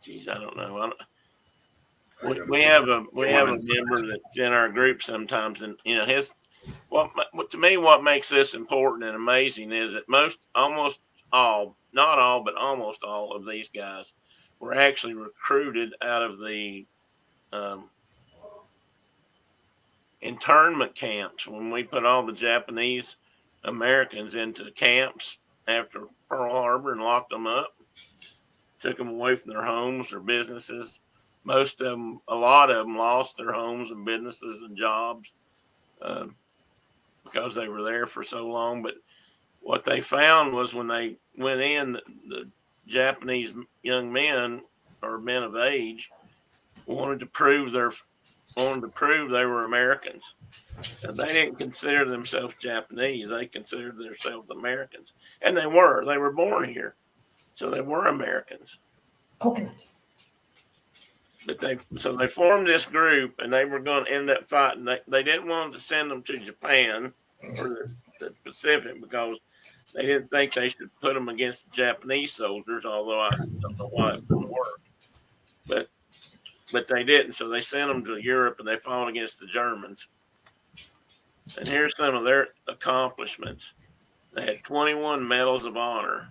geez, I don't know. We have a member that's in our group sometimes, and what makes this important and amazing is that almost all, not all, but almost all of these guys were actually recruited out of the internment camps when we put all the Japanese Americans into camps after Pearl Harbor and locked them up, took them away from their homes, their businesses. A lot of them lost their homes and businesses and jobs because they were there for so long. But what they found was when they went in, the Japanese young men or men of age wanted to prove they were Americans. And they didn't consider themselves Japanese. They considered themselves Americans. And they were. They were born here. So they were Americans. Coconut. But they formed this group, and they were going to end up fighting. They didn't want to send them to Japan or the Pacific because they didn't think they should put them against the Japanese soldiers, although I don't know why it didn't work. But they didn't, so they sent them to Europe, and they fought against the Germans. And here's some of their accomplishments. They had 21 Medals of Honor,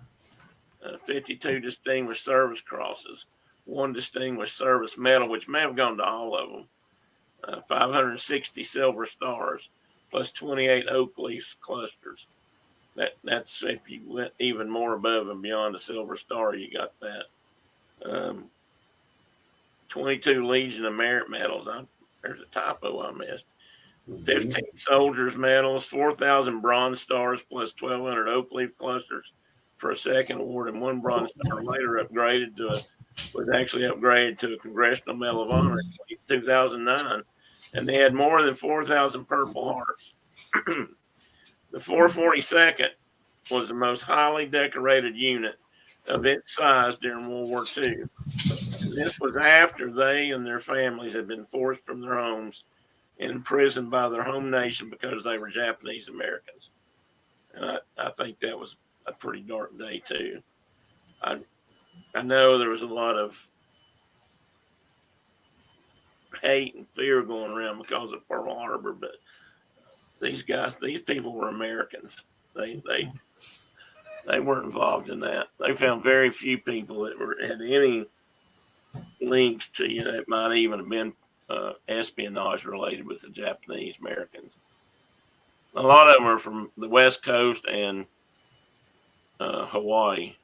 52 Distinguished Service Crosses, 1 Distinguished Service Medal, which may have gone to all of them, 560 Silver Stars, plus 28 Oak Leaf clusters. That's if you went even more above and beyond the Silver Star, you got that. 22 Legion of Merit medals. There's a typo I missed. 15 Soldiers medals, 4,000 Bronze Stars, plus 1,200 Oak Leaf clusters for a second award, and 1 Bronze Star later was actually upgraded to a Congressional Medal of Honor in 2009. And they had more than 4,000 Purple Hearts. The 442nd was the most highly decorated unit of its size during World War II. And this was after they and their families had been forced from their homes and imprisoned by their home nation because they were Japanese Americans. And I think that was a pretty dark day too. I know there was a lot of hate and fear going around because of Pearl Harbor, but these people were Americans. They weren't involved in that. They found very few people that had any links to that might even have been espionage related with the Japanese Americans. A lot of them are from the West Coast and Hawaii.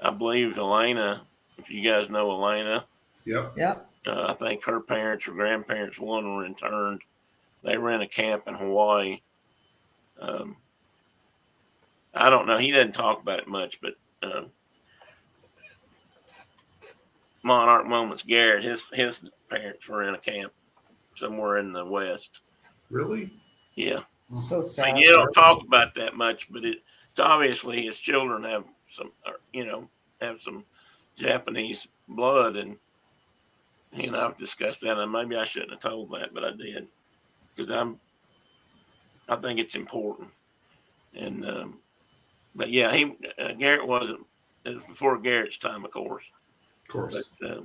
I believe Elena, if you guys know Elena, Yep. Yep. I think her parents or grandparents, one were interned. They ran a camp in Hawaii. I don't know. He doesn't talk about it much, but Monarch Moments Garrett, his parents were in a camp somewhere in the West. Really? Yeah. So I sad. mean, you don't talk about that much, but it's obviously his children have some, have some Japanese blood, and he and I've discussed that. And maybe I shouldn't have told that, but I did because I think it's important. And but yeah, Garrett wasn't. It was before Garrett's time, of course. Of course. But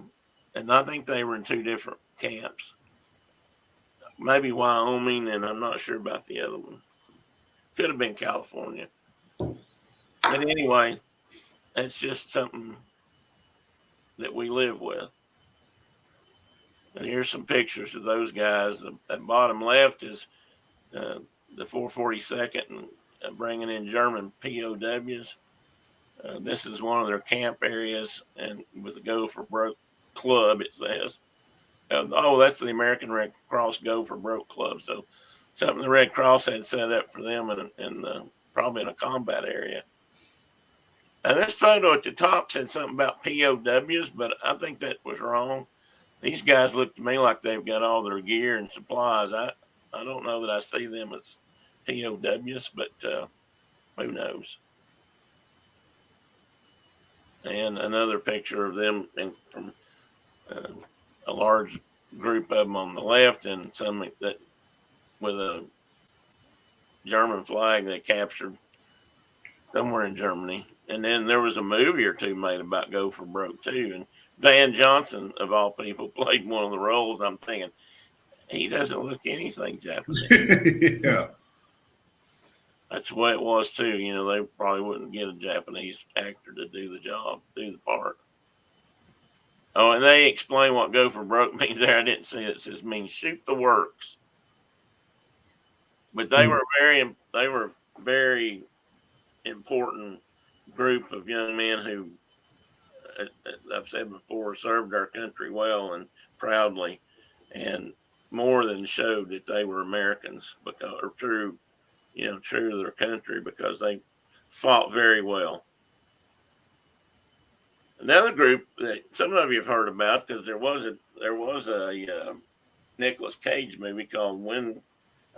and I think they were in two different camps. Maybe Wyoming, and I'm not sure about the other one. Could have been California. But anyway, it's just something that we live with. And here's some pictures of those guys. The bottom left is the 442nd and bringing in German POWs. This is one of their camp areas, and with the Go for Broke Club, it says. That's the American Red Cross Go for Broke Club. So something the Red Cross had set up for them in probably in a combat area. And this photo at the top said something about POWs, but I think that was wrong. These guys look to me like they've got all their gear and supplies. I don't know that I see them as POWs, but who knows? And another picture of them from a large group of them on the left, and some that with a German flag they captured somewhere in Germany. And then there was a movie or two made about Go for Broke too. And Van Johnson, of all people, played one of the roles. I'm thinking, he doesn't look anything Japanese. Yeah. That's the way it was too. They probably wouldn't get a Japanese actor to do the job, do the part. Oh, and they explain what Go for Broke means there. I didn't see it. It says means shoot the works. But they were very important group of young men who, as I've said before, served our country well and proudly, and more than showed that they were Americans true to their country, because they fought very well. Another group that some of you have heard about, because there was a Nicolas Cage movie called Wind.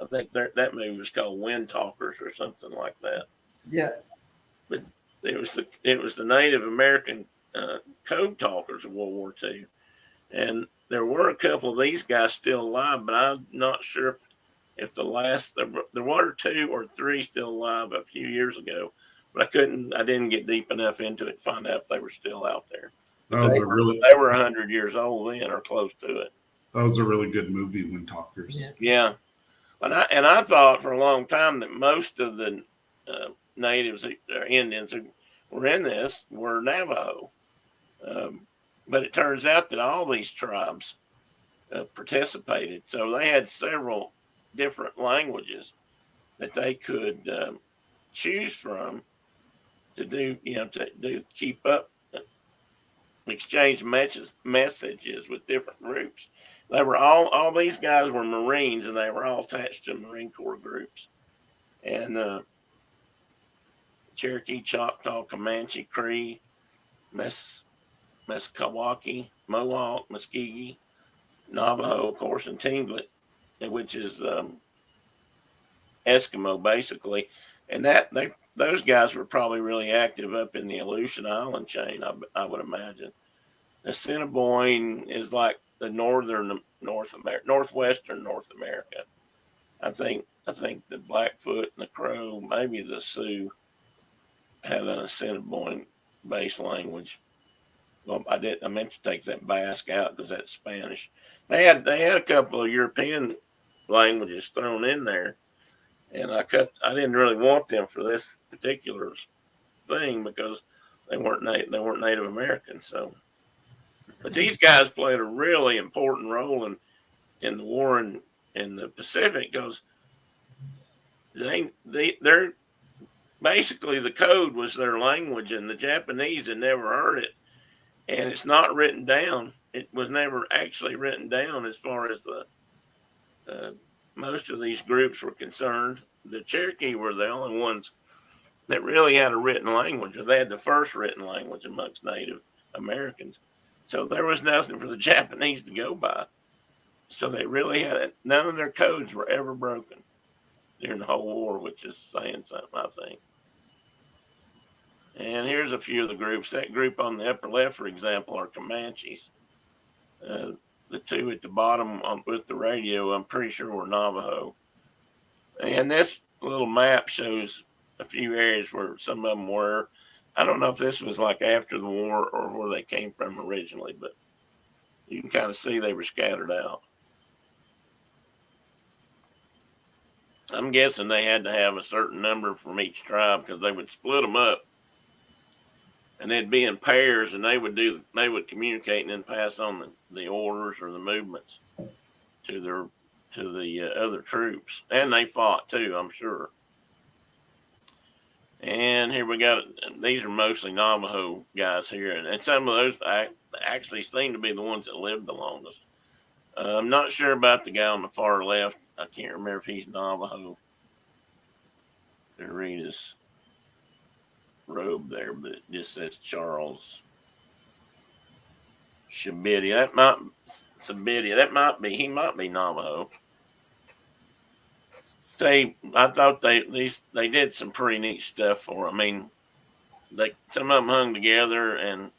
I think that movie was called Wind Talkers or something like that. Yeah. But it was the Native American code talkers of World War II, and there were a couple of these guys still alive, but I'm not sure if there were 2 or 3 still alive a few years ago, but I didn't get deep enough into it to find out if they were still out there. They were 100 years old then, or close to it. That was a really good movie, Wind Talkers. Yeah. And I thought for a long time that most of the natives or Indians who were in this were Navajo. But it turns out that all these tribes participated. So they had several different languages that they could choose from to do, keep up, exchange messages with different groups. They were all these guys were Marines, and they were all attached to Marine Corps groups. And Cherokee, Choctaw, Comanche, Cree, Meskwaki, Mohawk, Muskegee, Navajo, of course, and Tlingit, which is Eskimo, basically. And those guys were probably really active up in the Aleutian Island chain, I would imagine. The Assiniboine is like the northwestern North America. I think the Blackfoot and the Crow, maybe the Sioux, have an Assiniboine based language. Well, I meant to take that Basque out because that's Spanish. They had a couple of European languages thrown in there, and I didn't really want them for this particular thing because they weren't Native Americans. So, but these guys played a really important role in the war in the Pacific, because they're basically the code was their language, and the Japanese had never heard it, and it's not written down. It was never actually written down as far as the most of these groups were concerned. The Cherokee were the only ones that really had a written language, or they had the first written language amongst Native Americans. So there was nothing for the Japanese to go by. So they really had it. None of their codes were ever broken during the whole war, which is saying something, I think. And here's a few of the groups. That group on the upper left, for example, are Comanches. The two at the bottom with the radio, I'm pretty sure were Navajo. And this little map shows a few areas where some of them were. I don't know if this was like after the war or where they came from originally, but you can kind of see they were scattered out. I'm guessing they had to have a certain number from each tribe because they would split them up, and they'd be in pairs, and they would communicate and then pass on the orders or the movements to the other troops, and they fought too, I'm sure. And here we got, these are mostly Navajo guys here, and some of those actually seem to be the ones that lived the longest. I'm not sure about the guy on the far left. I can't remember if he's Navajo. To read his robe there, but it just says Charles Shabidia. That might be, he might be Navajo. I thought they did some pretty neat stuff for them. I mean, some of them hung together, and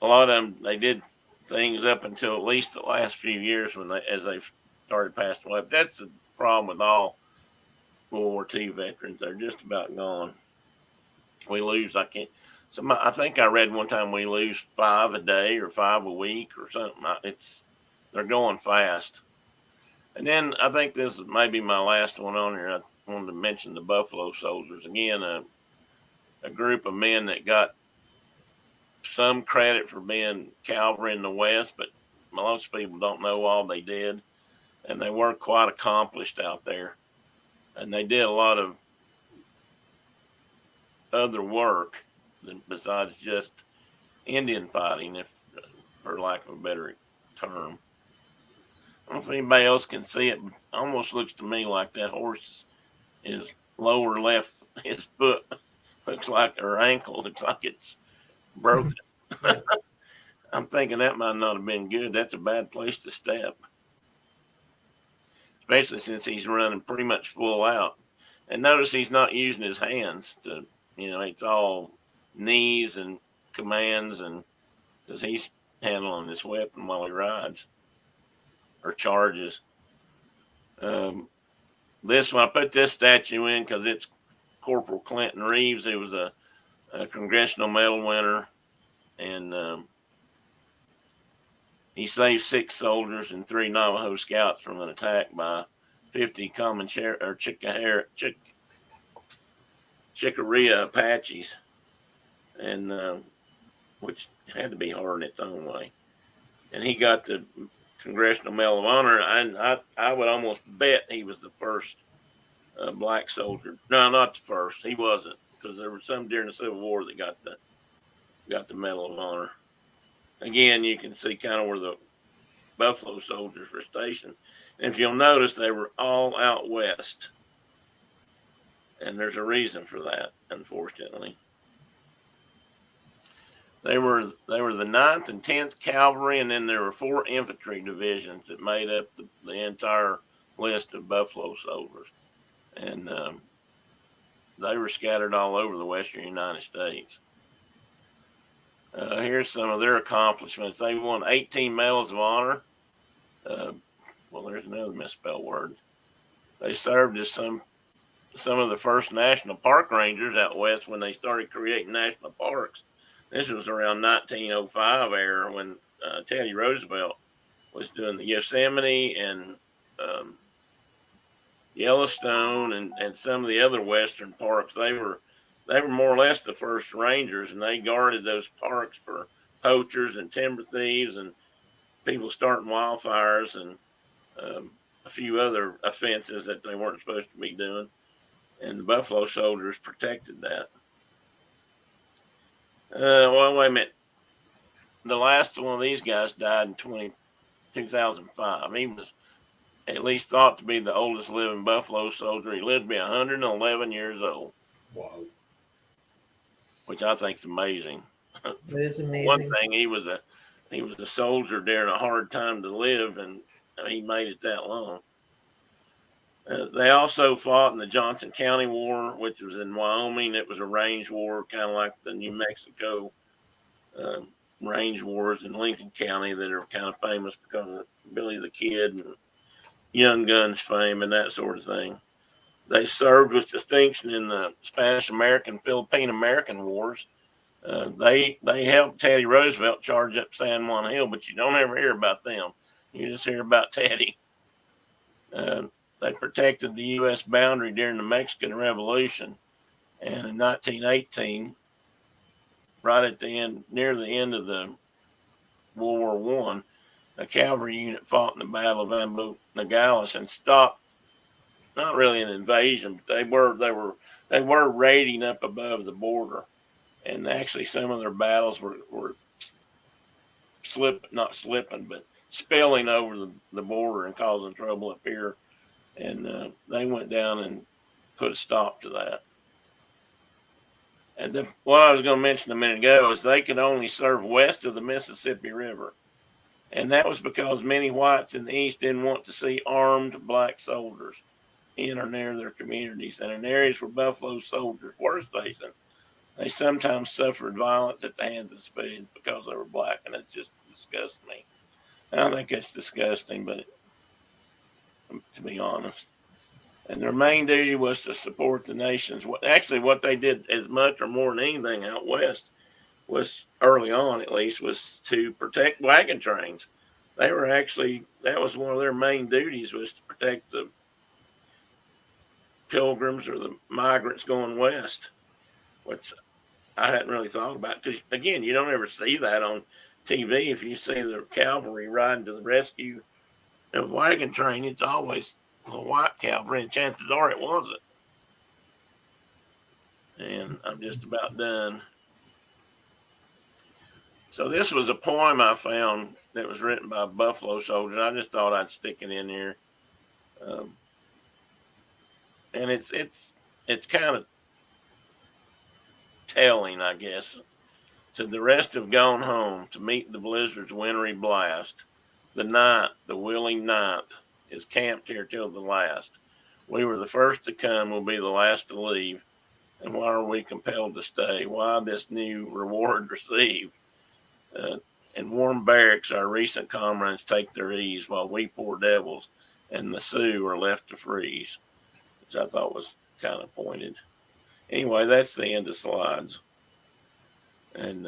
a lot of them, they did things up until at least the last few years as they started passing away. But that's the problem with all World War II veterans. They're just about gone. We lose, I think I read one time we lose 5 a day or 5 a week or something. They're going fast. And then I think this is maybe my last one on here. I wanted to mention the Buffalo Soldiers. Again, a group of men that got some credit for being cavalry in the West, but most people don't know all they did. And they were quite accomplished out there. And they did a lot of other work besides just Indian fighting, for lack of a better term. I don't know if anybody else can see it, but it almost looks to me like that horse is lower left, his foot looks like, or ankle looks like it's broken. I'm thinking that might not have been good. That's a bad place to step, especially since he's running pretty much full out. And notice he's not using his hands to, it's all knees and commands, and because he's handling this weapon while he rides or charges. This one, I put this statue in because it's Corporal Clinton Reeves. He was a Congressional Medal winner, and he saved 6 soldiers and 3 Navajo scouts from an attack by 50 Chickaria Apaches, and which had to be hard in its own way. And he got the Congressional Medal of Honor. I would almost bet he was the first black soldier. No, not the first. He wasn't, because there were some during the Civil War that got the Medal of Honor. Again, you can see kind of where the Buffalo Soldiers were stationed. And if you'll notice, they were all out west. And there's a reason for that, unfortunately. They were the 9th and 10th Cavalry, and then there were 4 infantry divisions that made up the entire list of Buffalo Soldiers. And they were scattered all over the western United States. Here's some of their accomplishments. They won 18 Medals of Honor. Well, there's another misspelled word. They served as some of the first national park rangers out west when they started creating national parks. This was around 1905 era when Teddy Roosevelt was doing the Yosemite and Yellowstone and some of the other western parks. They were more or less the first rangers, and they guarded those parks for poachers and timber thieves and people starting wildfires and a few other offenses that they weren't supposed to be doing. and the Buffalo Soldiers protected that. Well, wait a minute. The last one of these guys died in 2005. He was at least thought to be the oldest living Buffalo Soldier. He lived to be 111 years old. Wow. Which I think is amazing. It is amazing. One thing, he was a soldier during a hard time to live, and he made it that long. They also fought in the Johnson County War, which was in Wyoming. It was a range war, kind of like the New Mexico range wars in Lincoln County that are kind of famous because of Billy the Kid and Young Guns fame and that sort of thing. They served with distinction in the Spanish American, Philippine American Wars. They helped Teddy Roosevelt charge up San Juan Hill, but you don't ever hear about them. You just hear about Teddy. They protected the U.S. boundary during the Mexican Revolution, and in 1918, right at the end, near the end of the World War I, a cavalry unit fought in the Battle of Ambo Nogales and stopped. Not really an invasion, but they were raiding up above the border, and actually some of their battles were not slipping, but spilling over the border and causing trouble up here. And they went down and put a stop to that. And what I was going to mention a minute ago is they could only serve west of the Mississippi River. And that was because many whites in the East didn't want to see armed black soldiers in or near their communities. And in areas where Buffalo Soldiers were stationed, they sometimes suffered violence at the hands of civilians because they were black. And it just disgusts me. I don't think it's disgusting, but to be honest. And their main duty was to support the nations. Actually, what they did as much or more than anything out west was, early on at least, was to protect wagon trains. They were actually, that was one of their main duties, was to protect the pilgrims or the migrants going west, which I hadn't really thought about. Because, again, you don't ever see that on TV. If you see the cavalry riding to the rescue of a wagon train, it's always a white cavalry, and chances are it wasn't. And I'm just about done. So this was a poem I found that was written by a Buffalo Soldier. I just thought I'd stick it in here. And it's kind of telling, I guess. So the rest have gone home to meet the blizzard's wintry blast. The night, the willing night, is camped here till the last. We were the first to come, we'll be the last to leave. And why are we compelled to stay? Why this new reward receive? In warm barracks, our recent comrades take their ease, while we poor devils and the Sioux are left to freeze, which I thought was kind of pointed. Anyway, that's the end of slides. And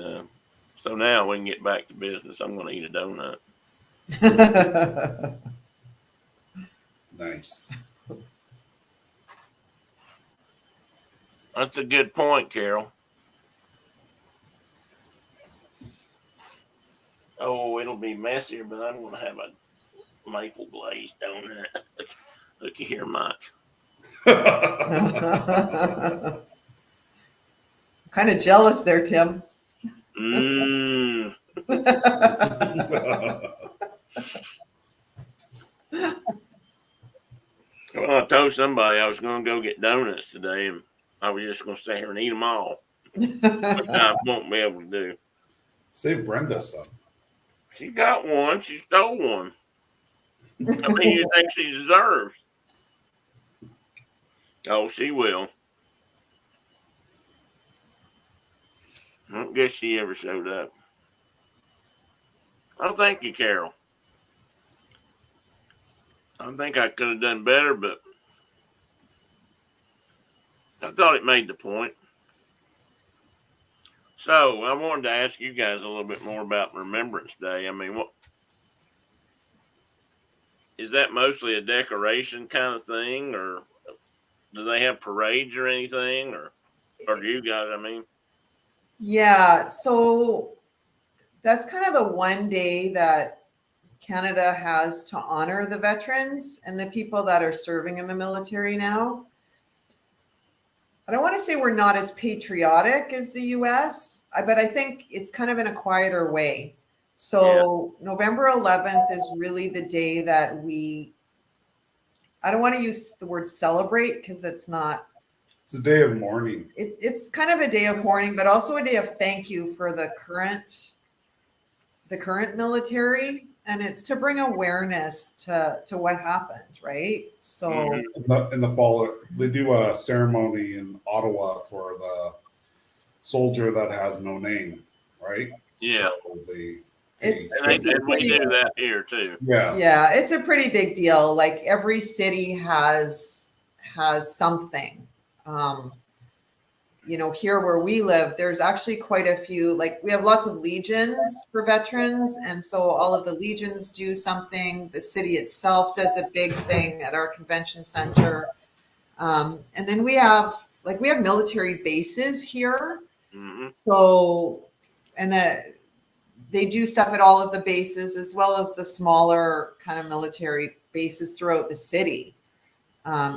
so now we can get back to business. I'm going to eat a donut. Nice. That's a good point, Carol. Oh, it'll be messier, but I'm going to have a maple glazed donut. Looky here, Mike. Kind of jealous there, Tim. Mmm. Well, I told somebody I was going to go get donuts today, and I was just going to sit here and eat them all, which I won't be able to do. Save Brenda some. She got one. She stole one. How many you think she deserves? Oh, she will. I don't guess she ever showed up. Oh, thank you, Carol. I think I could have done better, but I thought it made the point. So I wanted to ask you guys a little bit more about Remembrance Day. I mean, what is that, mostly a decoration kind of thing, or do they have parades or anything, or do you guys? I mean, Yeah, so that's kind of the one day that Canada has to honor the veterans and the people that are serving in the military now. I don't want to say we're not as patriotic as the US, but I think it's kind of in a quieter way. So November 11th is really the day that I don't want to use the word celebrate because it's not. It's a day of mourning. It's kind of a day of mourning, but also a day of thank you for the current military, and it's to bring awareness to what happened, right? So Mhm. In the fall, they do a ceremony in Ottawa for the soldier that has no name, right? Yeah. So It's- And it's a we pretty- do that here too. yeah. yeah, it's a pretty big deal. Like every city has something. You know, here where we live, there's actually quite a few, like we have lots of legions for veterans. And so all of the legions do something. The city itself does a big thing at our convention center. And then we have military bases here. Hmm. So, and they do stuff at all of the bases as well as the smaller kind of military bases throughout the city.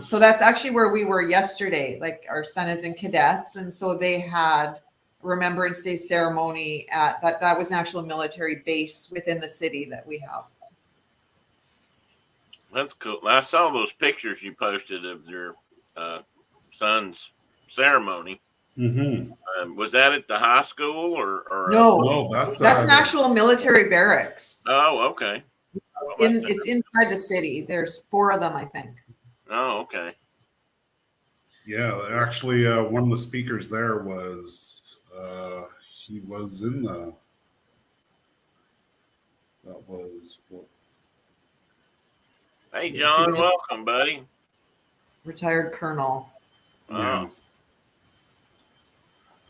So that's actually where we were yesterday. Like our son is in cadets, and so they had a Remembrance Day ceremony at that was an actual military base within the city that we have. That's cool. I saw those pictures you posted of your son's ceremony. Mm-hmm. Was that at the high school or No, No, that's that's an actual military barracks. Oh, okay. It's inside the city. There's 4 of them, I think. Oh, okay. Yeah, actually, one of the speakers there was he was in the. That was Hey, John, welcome, buddy. Retired colonel. yeah. Oh,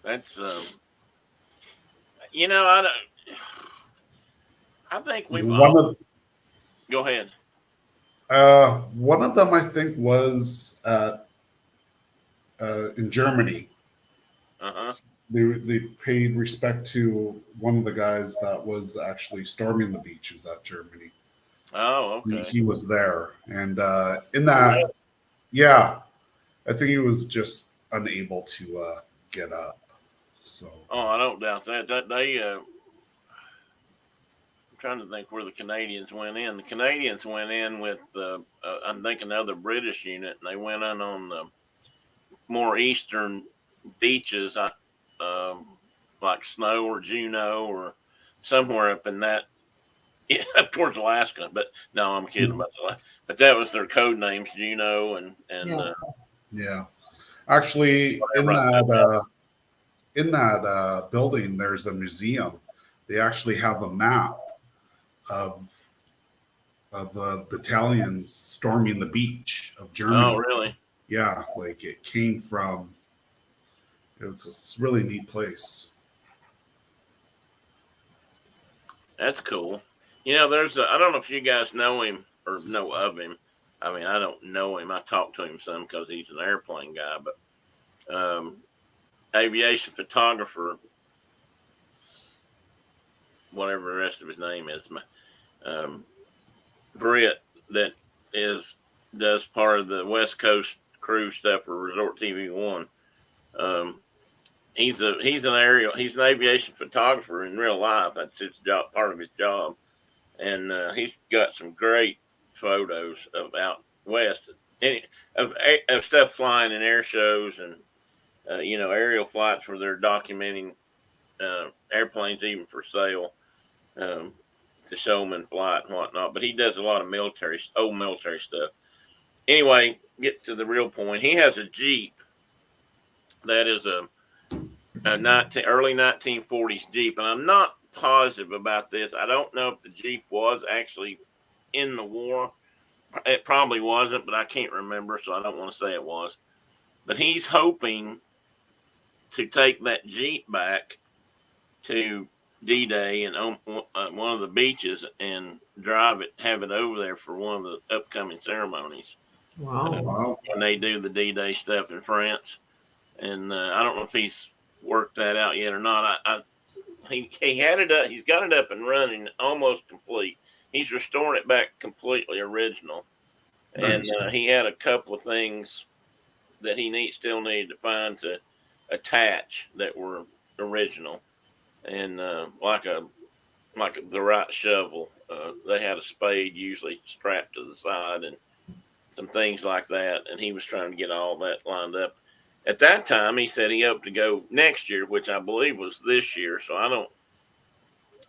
that's you know, I think we've all, go ahead. One of them, I think, was in Germany. Uh-huh. They paid respect to one of the guys that was actually storming the beaches at Germany. Oh, okay. He was there, and in that, yeah, I think he was just unable to get up. So, Oh, I don't doubt that. That they I'm trying to think where the Canadians went in. The Canadians went in with I think another British unit, and they went in on the more eastern beaches, like Snow or Juneau or somewhere up in that, up towards Alaska. But no, I'm kidding about that. But that was their code names, Juneau and Yeah. yeah, actually, in that building, there's a museum. They actually have a map of battalions storming the beach of Germany. oh, really? Yeah, like it came from. It's a really neat place. That's cool. You know, I don't know if you guys know him or know of him. I mean, I don't know him. I talk to him some because he's an airplane guy, but aviation photographer, whatever the rest of his name is, Britt, that does part of the West Coast crew stuff for Resort TV One. He's an aviation photographer in real life. That's his job, part of his job, and he's got some great photos of out west, of stuff flying in air shows and aerial flights where they're documenting airplanes even for sale, to show them in flight and whatnot. But he does a lot of old military stuff. Anyway, get to the real point. He has a Jeep that is a early 1940s Jeep, and I'm not positive about this. I don't know if the Jeep was actually in the war. It probably wasn't, but I can't remember, so I don't want to say it was. But he's hoping to take that Jeep back to D-Day and on one of the beaches and have it over there for one of the upcoming ceremonies. Wow. Wow. When they do the D-Day stuff in France. And I don't know if he's worked that out yet or not. He had it up. He's got it up and running, almost complete. He's restoring it back completely original. And he had a couple of things that he still needed to find to attach that were original, and like the right shovel. They had a spade usually strapped to the side and some things like that, and he was trying to get all that lined up. At that time, he said he hoped to go next year, which I believe was this year. So I don't.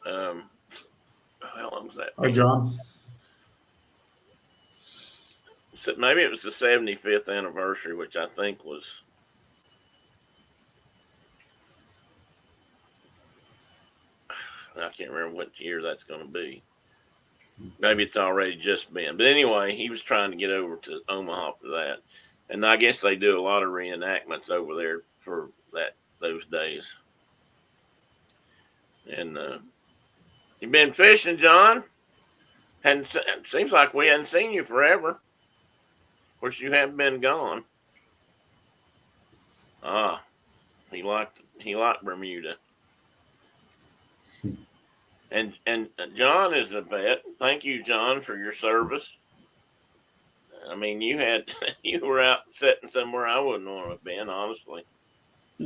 How long was that? Hi, John. So maybe it was the 75th anniversary, which I think was. I can't remember what year that's going to be. Maybe it's already just been. But anyway, he was trying to get over to Omaha for that. And I guess they do a lot of reenactments over there for those days. And you been fishing, John? It seems like we hadn't seen you forever. Of course, you haven't been gone. He liked Bermuda. And John is a vet. Thank you, John, for your service. I mean, you were out sitting somewhere I wouldn't want to have been, honestly.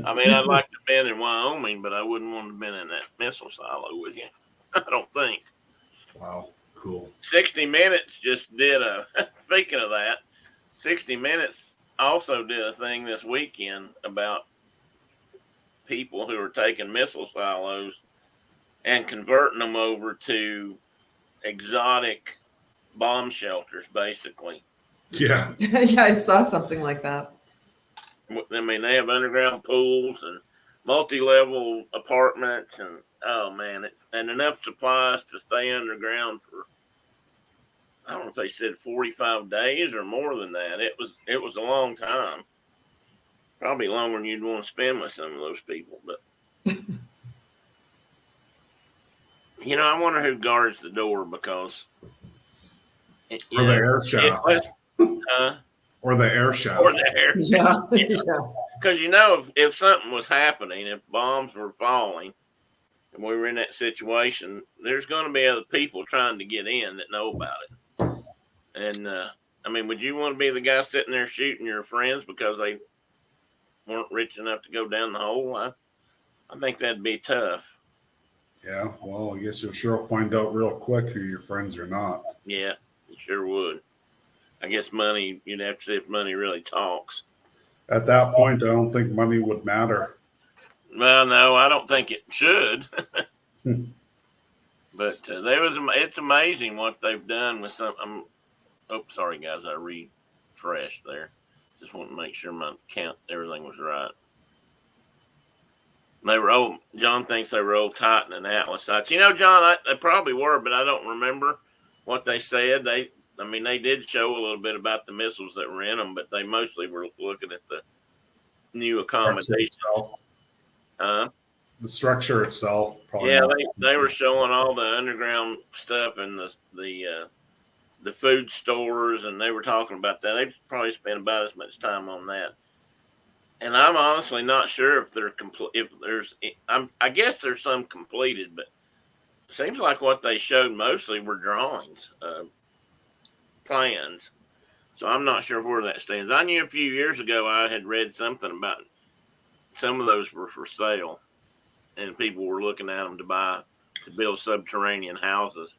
I mean, I'd like to have been in Wyoming, but I wouldn't want to have been in that missile silo with you. I don't think. Wow, cool. 60 Minutes just did speaking of that, 60 Minutes also did a thing this weekend about people who are taking missile silos and converting them over to exotic bomb shelters, basically. Yeah. Yeah, I saw something like that. I mean, they have underground pools and multi-level apartments, and oh man, and enough supplies to stay underground for, I don't know if they said 45 days or more than that. It was a long time, probably longer than you'd want to spend with some of those people. But I wonder who guards the door, because Or the air shaft. Or the air shaft. Or the air shaft. Yeah. Yeah. Because if something was happening, if bombs were falling, and we were in that situation, there's going to be other people trying to get in that know about it. And I mean, would you want to be the guy sitting there shooting your friends because they weren't rich enough to go down the hole? I think that'd be tough. Yeah, well, I guess you'll sure find out real quick who your friends are not. Yeah, you sure would. I guess you'd have to see if money really talks. At that point, I don't think money would matter. Well, no, I don't think it should. But it's amazing what they've done with some. Sorry guys, I refreshed there. Just want to make sure my count, everything was right. They were old. John thinks they were old Titan and Atlas sites. John, they probably were, but I don't remember what they said. They did show a little bit about the missiles that were in them, but they mostly were looking at the new accommodation. The structure itself. Probably Yeah, they were showing all the underground stuff and the food stores, and they were talking about that. They probably spent about as much time on that. And I'm honestly not sure if they're complete. I guess there's some completed, but it seems like what they showed mostly were drawings, plans. So I'm not sure where that stands. I knew a few years ago I had read something about some of those were for sale, and people were looking at them to build subterranean houses.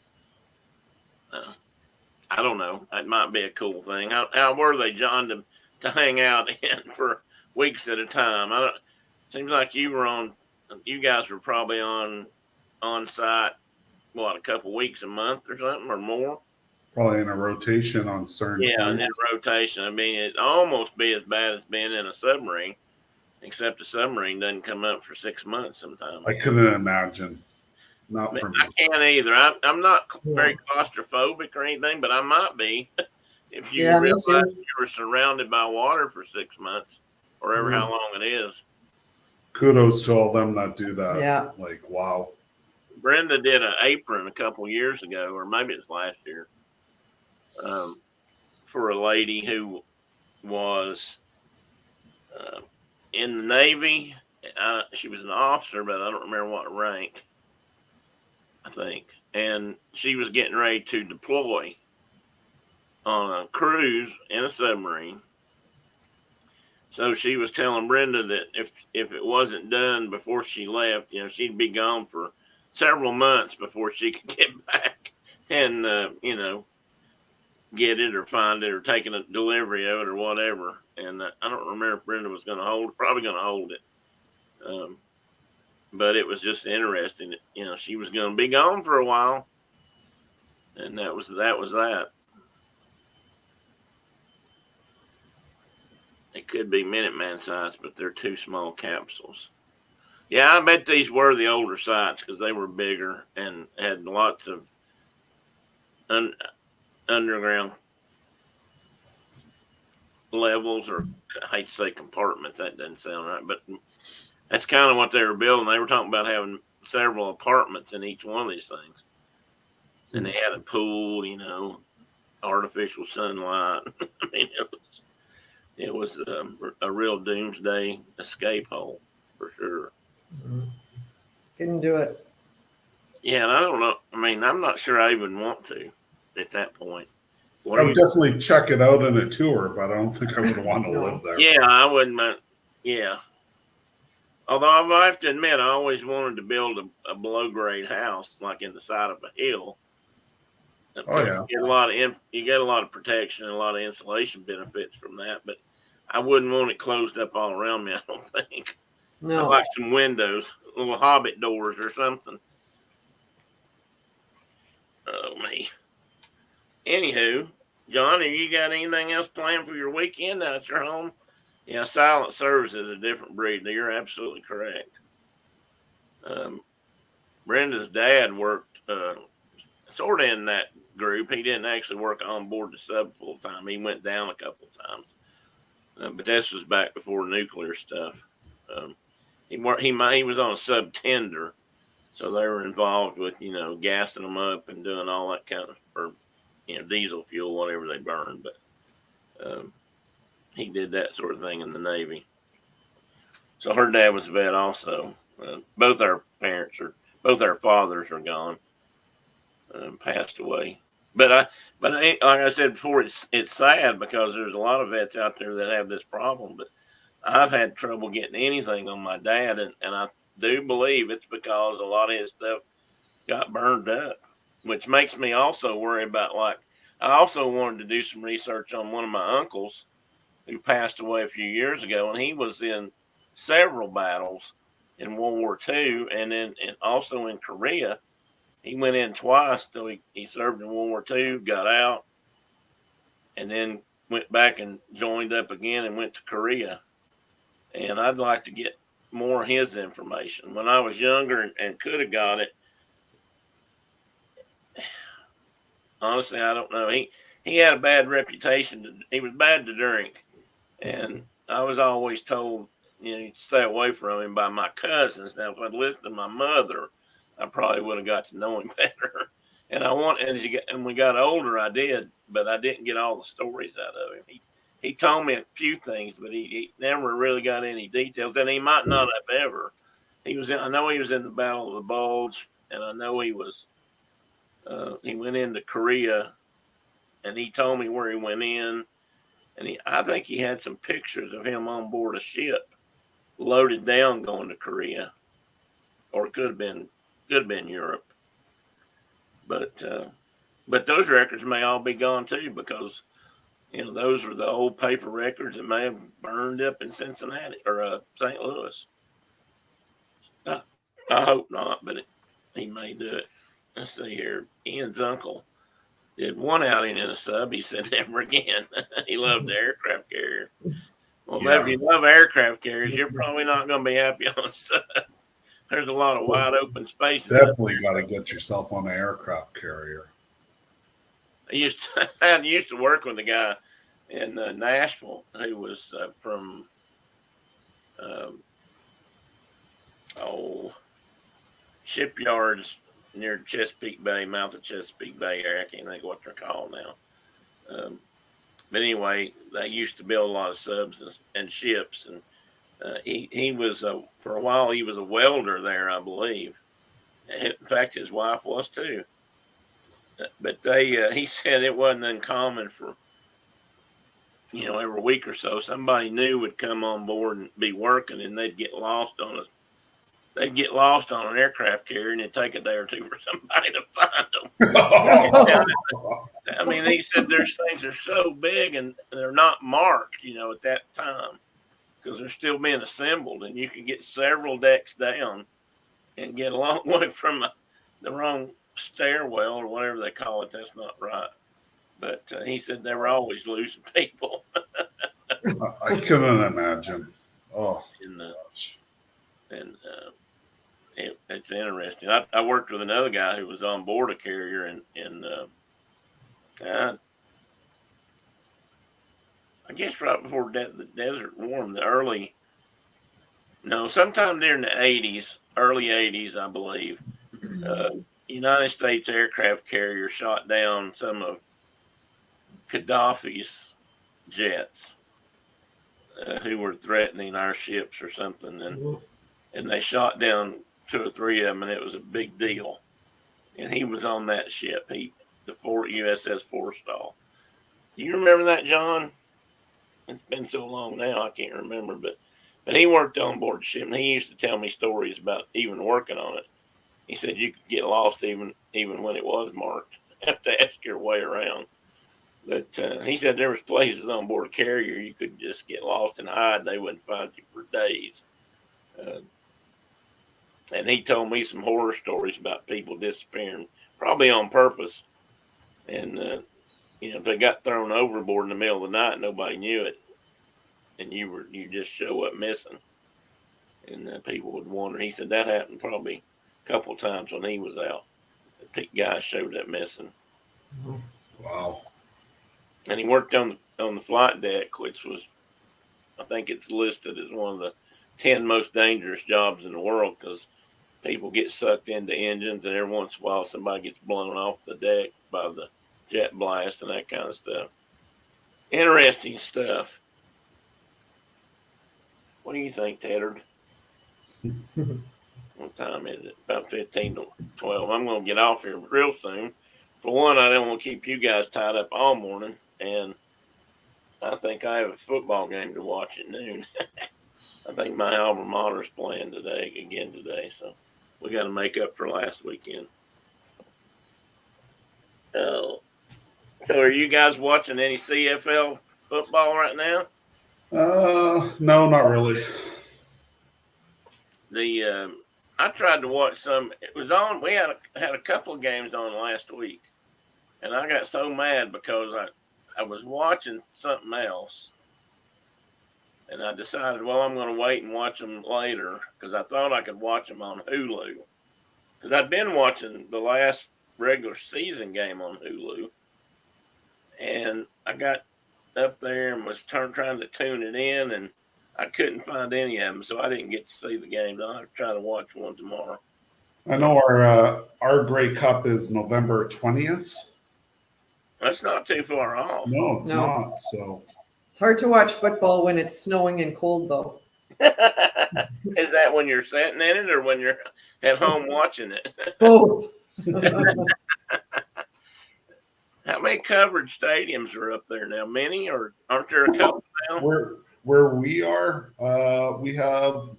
I don't know. That might be a cool thing. How were they, John, to hang out in for weeks at a time? Seems like you guys were probably on site, a couple weeks a month or something, or more? Probably in a rotation on certain. Yeah, and in rotation. I mean, it almost be as bad as being in a submarine, except the submarine doesn't come up for 6 months sometimes. I couldn't imagine. Not for me. I can't either. I'm not very claustrophobic or anything, but I might be if you realize you were surrounded by water for 6 months, or ever how long it is. Kudos to all them that do that. Yeah. Like, wow. Brenda did an apron a couple years ago, or maybe it was last year, for a lady who was in the Navy. She was an officer, but I don't remember what rank, I think. And she was getting ready to deploy on a cruise in a submarine. So she was telling Brenda that if it wasn't done before she left, you know, she'd be gone for several months before she could get back and you know, get it or find it or taking a delivery of it or whatever. And I don't remember if Brenda was going to hold, probably going to hold it. But it was just interesting that, you know, she was going to be gone for a while, and that was that. It could be Minuteman size, but they're too small capsules. Yeah, I bet these were the older sites because they were bigger and had lots of underground levels, or I hate to say compartments. That doesn't sound right, but that's kind of what they were building. They were talking about having several apartments in each one of these things, and they had a pool, you know, artificial sunlight. I mean, it was a real doomsday escape hole for sure. Couldn't do it. Yeah, and I don't know. I mean, I'm not sure I even want to at that point. I would definitely check it out in a tour, but I don't think I would want to No. live there. Yeah, I wouldn't mind. Yeah. Although I have to admit, I always wanted to build a below grade house, like in the side of a hill. Oh, yeah. You get a lot of protection and a lot of insulation benefits from that, but I wouldn't want it closed up all around me. I don't think. I No. like some windows, little hobbit doors or something. Oh me. Anywho, John, have you got anything else planned for your weekend out at your home? Yeah, Silent Service is a different breed. You're absolutely correct. Brenda's dad worked sort of in that group. He didn't actually work on board the sub full time. He went down a couple of times, but this was back before nuclear stuff. He was on a sub tender, so they were involved with, you know, gassing them up and doing all that kind of, or, you know, diesel fuel, whatever they burned. But he did that sort of thing in the Navy. So her dad was a vet also. Both our fathers are gone, passed away. But like I said before, it's sad because there's a lot of vets out there that have this problem. But I've had trouble getting anything on my dad, and I do believe it's because a lot of his stuff got burned up, which makes me also worry about, like, I also wanted to do some research on one of my uncles who passed away a few years ago, and he was in several battles in World War II, and also in Korea. He went in twice, so he served in World War II, got out, and then went back and joined up again and went to Korea. And I'd like to get more of his information. When I was younger and could have got it, honestly, I don't know. He had a bad reputation. He was bad to drink. And I was always told, you know, to stay away from him by my cousins. Now, if I'd listened to my mother, I probably would have got to know him better. And and we got older, I did, but I didn't get all the stories out of him. He told me a few things, but he never really got any details, and he might not have ever. I know he was in the Battle of the Bulge, and I know he went into Korea, and he told me where he went in. And I think he had some pictures of him on board a ship, loaded down, going to Korea, or it could have been Europe. But those records may all be gone too, because, you know, those were the old paper records that may have burned up in Cincinnati or St. Louis. I hope not, but he may do it. Let's see here. Ian's uncle did one outing in a sub. He said never again. He loved the aircraft carrier. Well, Yeah. if you love aircraft carriers, you're probably not going to be happy on a sub. There's a lot of wide open spaces. Definitely got to get yourself on an aircraft carrier. I used to work with a guy in Nashville who was from shipyards near Chesapeake Bay, mouth of Chesapeake Bay area. I can't think what they're called now. But anyway, they used to build a lot of subs and ships, and he was for a while he was a welder there, I believe. In fact, his wife was too. But he said it wasn't uncommon for every week or so, somebody new would come on board and be working, and they'd get lost on an aircraft carrier, and it'd take a day or two for somebody to find them. I mean, he said there's things that are so big and they're not marked, at that time, because they're still being assembled, and you can get several decks down and get a long way from the wrong stairwell or whatever they call it. That's not right. But he said they were always losing people. I couldn't imagine. Oh, It's interesting. I worked with another guy who was on board a carrier, and I guess right before the desert warmed, sometime during the early 80s, I believe, United States aircraft carrier shot down some of Gaddafi's jets who were threatening our ships or something, and they shot down 2 or 3 of them, and it was a big deal. And he was on that ship, the USS Forrestal. You remember that, John? It's been so long now, I can't remember, but he worked on board the ship, and he used to tell me stories about even working on it. He said you could get lost even when it was marked. You have to ask your way around. But he said there was places on board a carrier you could just get lost and hide. They wouldn't find you for days. And he told me some horror stories about people disappearing, probably on purpose. And, if they got thrown overboard in the middle of the night, nobody knew it. And you just show up missing. And people would wonder. He said that happened probably a couple of times when he was out. The guy showed up missing. wow. And he worked on the flight deck, which was, I think it's listed as one of the 10 most dangerous jobs in the world, because people get sucked into engines, and every once in a while somebody gets blown off the deck by the jet blast and that kind of stuff. Interesting stuff. What do you think, Tedder? What time is it? About 15 to 12. I'm going to get off here real soon. For one, I don't want to keep you guys tied up all morning, and I think I have a football game to watch at noon. I think my alma mater is playing today, so we got to make up for last weekend. So are you guys watching any CFL football right now? No, not really. I tried to watch some. It was on. We had a couple of games on last week, and I got so mad because I was watching something else, and I decided, well, I'm going to wait and watch them later, because I thought I could watch them on Hulu, because I'd been watching the last regular season game on Hulu, and I got up there and was trying to tune it in, and I couldn't find any of them, so I didn't get to see the games. I'll have to try to watch one tomorrow. I know our Grey Cup is November 20th. That's not too far off. No, it's not. So It's hard to watch football when it's snowing and cold, though. Is that when you're sitting in it or when you're at home watching it? Both. How many covered stadiums are up there now? Many, or aren't there a couple now? Where we are, we have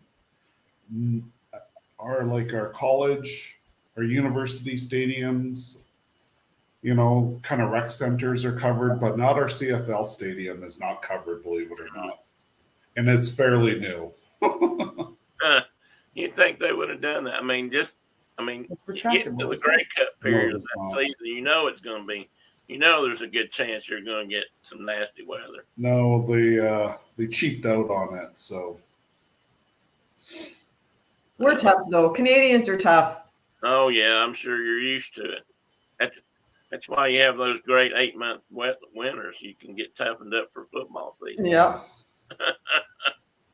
our college, our university stadiums, kind of rec centers are covered, but not our CFL stadium is not covered, believe it or not. And it's fairly new. You'd think they would have done that. I mean, you get into the Grey Cup period of that season, it's going to be, there's a good chance you're going to get some nasty weather. No, they cheaped out on it, so. We're tough, though. Canadians are tough. Oh, yeah, I'm sure you're used to it. That's why you have those great 8-month winters. You can get toughened up for football season. Yeah.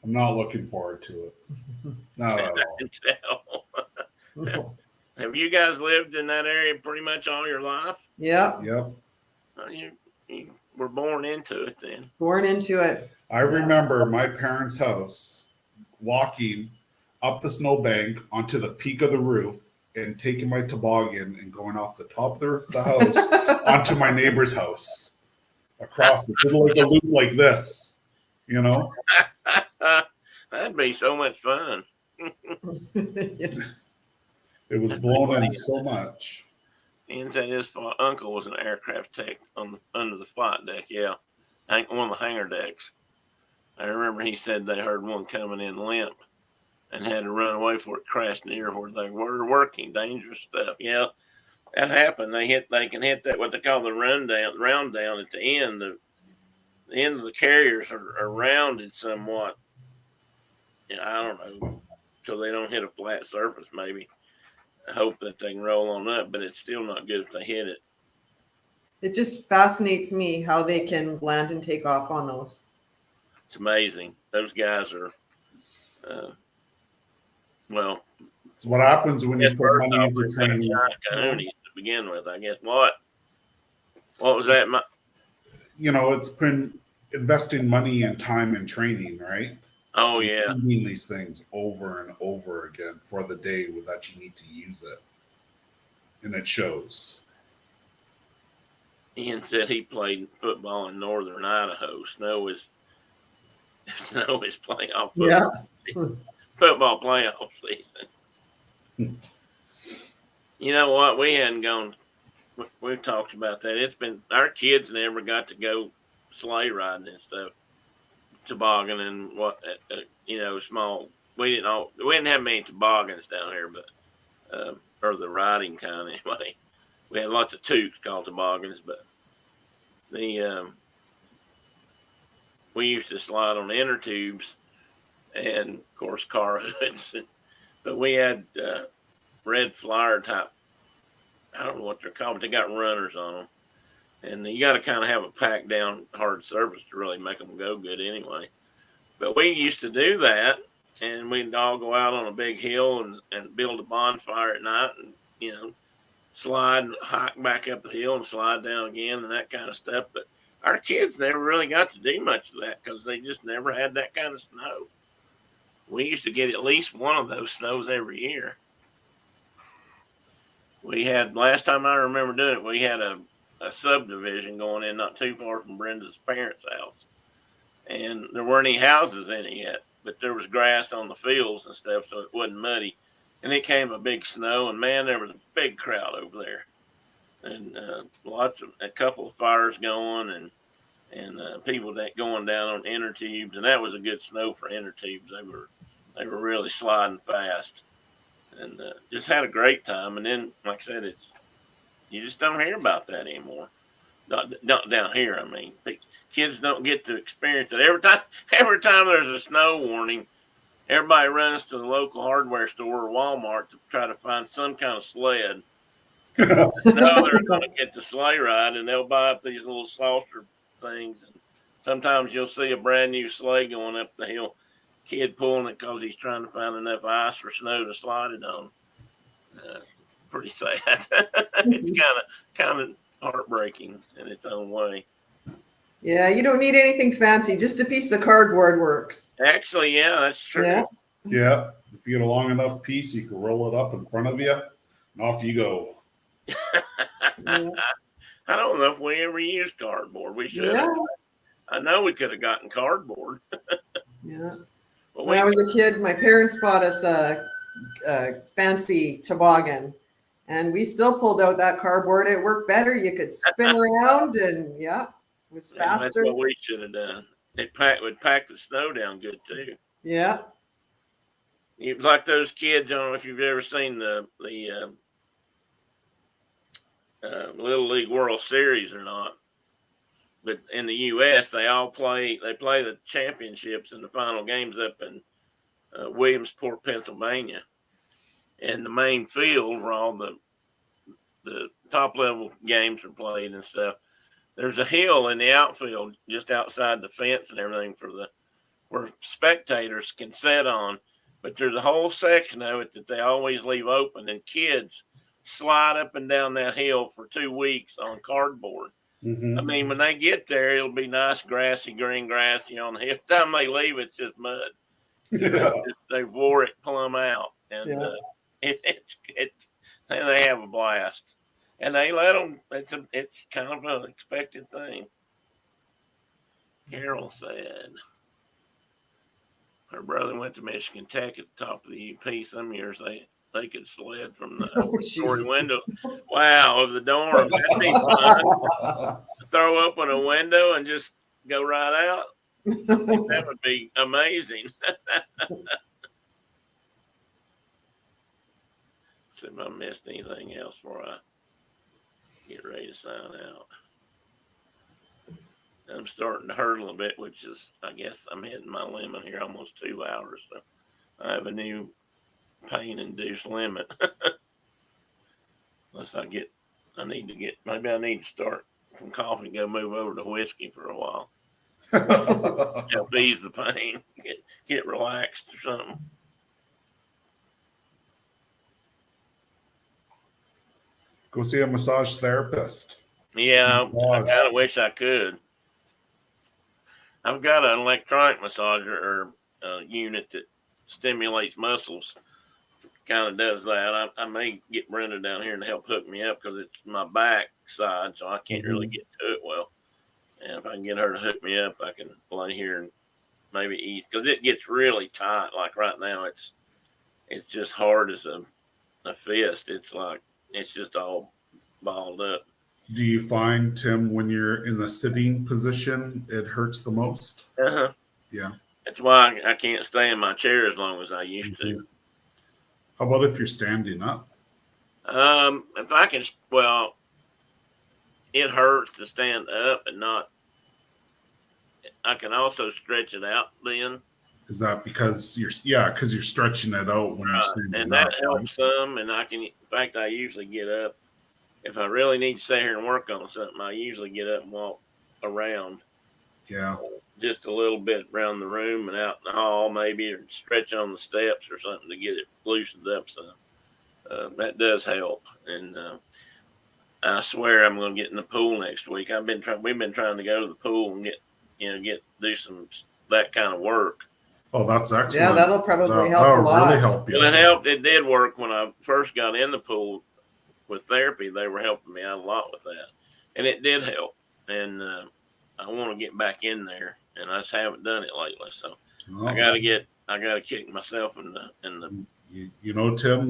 I'm not looking forward to it. Not at all. I can tell. Have you guys lived in that area pretty much all your life? Yeah. Yep. Well, you were born into it then. Born into it. I remember my parents' house walking up the snowbank onto the peak of the roof and taking my toboggan and going off the top of the house onto my neighbor's house. across. It did like a loop like this, you know. That'd be so much fun. It was blown in so much. Ian said his uncle was an aircraft tech under the flight deck. Yeah, one of the hangar decks. I remember he said they heard one coming in limp and had to run away before it crashed near where they were working. Dangerous stuff. Yeah, that happened. They can hit that what they call the round down at the end. The end of the carriers are rounded somewhat. Yeah, I don't know, so they don't hit a flat surface. Maybe I hope that they can roll on up, but it's still not good if they hit it. It just fascinates me how they can land and take off on those. It's amazing. Those guys are, well. It's what happens when you Yes, put first money off, into they're training. Kahunas to begin with, I guess. What was that? You know, it's been investing money and time in training, right? Oh yeah, Doing these things over and over again for the day that you need to use it, and it shows. Ian said he played football in northern Idaho. Snow is playoff football. Yeah. Football playoff season. You know what? We hadn't gone. We've talked about that. It's been our kids never got to go sleigh riding and stuff, toboggan and what small. We didn't have many toboggans down here, but or the riding kind anyway. We had lots of tubes called toboggans, but we used to slide on inner tubes and of course car hoods, but we had red flyer type. I don't know what they're called, but they got runners on them, and you got to kind of have a packed down hard surface to really make them go good anyway. But we used to do that, and we'd all go out on a big hill and build a bonfire at night, and slide and hike back up the hill and slide down again and that kind of stuff. But our kids never really got to do much of that because they just never had that kind of snow. We used to get at least one of those snows every year. We had, last time I remember doing it, we had a subdivision going in not too far from Brenda's parents' house. And there weren't any houses in it yet, but there was grass on the fields and stuff, so it wasn't muddy. And it came a big snow, and man, there was a big crowd over there. And a couple of fires going and people that going down on inner tubes. And that was a good snow for inner tubes. They were really sliding fast. And just had a great time. And then, like I said, you just don't hear about that anymore. Not down here. I mean, kids don't get to experience it. Every time there's a snow warning, everybody runs to the local hardware store or Walmart to try to find some kind of sled. They're going to get the sleigh ride, and they'll buy up these little saucer things. And sometimes you'll see a brand new sleigh going up the hill. Kid pulling it because he's trying to find enough ice or snow to slide it on. Pretty sad. It's kind of heartbreaking in its own way. Yeah, you don't need anything fancy. Just a piece of cardboard works. Actually, yeah, that's true. Yeah. If you get a long enough piece, you can roll it up in front of you, and off you go. Yeah. I don't know if we ever used cardboard. We should. Yeah. I know we could have gotten cardboard. Yeah. But When I was a kid, my parents bought us a fancy toboggan, and we still pulled out that cardboard. It worked better. You could spin around, and it was faster. That's what we should have done. It would pack the snow down good too. Yeah. It was like those kids. I don't know if you've ever seen the Little League World Series or not, but in the U.S. they play the championships and the final games up in Williamsport, Pennsylvania, and the main field where all the top level games are played and stuff. There's a hill in the outfield just outside the fence and everything where spectators can sit on, but there's a whole section of it that they always leave open, and kids slide up and down that hill for 2 weeks on cardboard. Mm-hmm. I mean, when they get there, it'll be nice, grassy, green grass, on the hill. By the time they leave, it's just mud. They wore it plumb out, and they have a blast. And they let them. It's kind of an expected thing. Carol said her brother went to Michigan Tech at the top of the UP. Some years they could sled from the Oh, story jeez. window. Wow, of the dorm. That'd be fun. Throw open a window and just go right out. That would be amazing. See if I missed anything else before I get ready to sign out. I'm starting to hurt a little bit, which is, I guess I'm hitting my limit here, almost 2 hours. So I have a new pain-induced limit. Unless maybe I need to start from coffee and go move over to whiskey for a while. Help ease the pain, get relaxed or something. Go see a massage therapist. Yeah, I kind of wish I could. I've got an electronic massager or unit that stimulates muscles. Kind of does that. I may get Brenda down here to help hook me up because it's my back side, so I can't really get to it well. And if I can get her to hook me up, I can lay here and maybe eat because it gets really tight. Like right now, it's just hard as a fist. It's like it's just all balled up. Do you find, Tim, when you're in the sitting position, it hurts the most? Uh-huh. Yeah. That's why I can't stay in my chair as long as I used to. How about if you're standing up? If I can, well, it hurts to stand up and not. I can also stretch it out then. Is that because you're stretching it out when you're standing and up? that helps some. And in fact, I usually get up. If I really need to stay here and work on something, I usually get up and walk around. Yeah. Just a little bit around the room and out in the hall, maybe, or stretch on the steps or something to get it loosened up. So that does help. And I swear I'm going to get in the pool next week. We've been trying to go to the pool and do some that kind of work. Oh, that's excellent. Yeah, that'll probably help that'll a lot. really help you. Well, it helped. It did work when I first got in the pool with therapy. They were helping me out a lot with that, and it did help. And I want to get back in there, and I just haven't done it lately. So I got to kick myself in the. You know, Tim,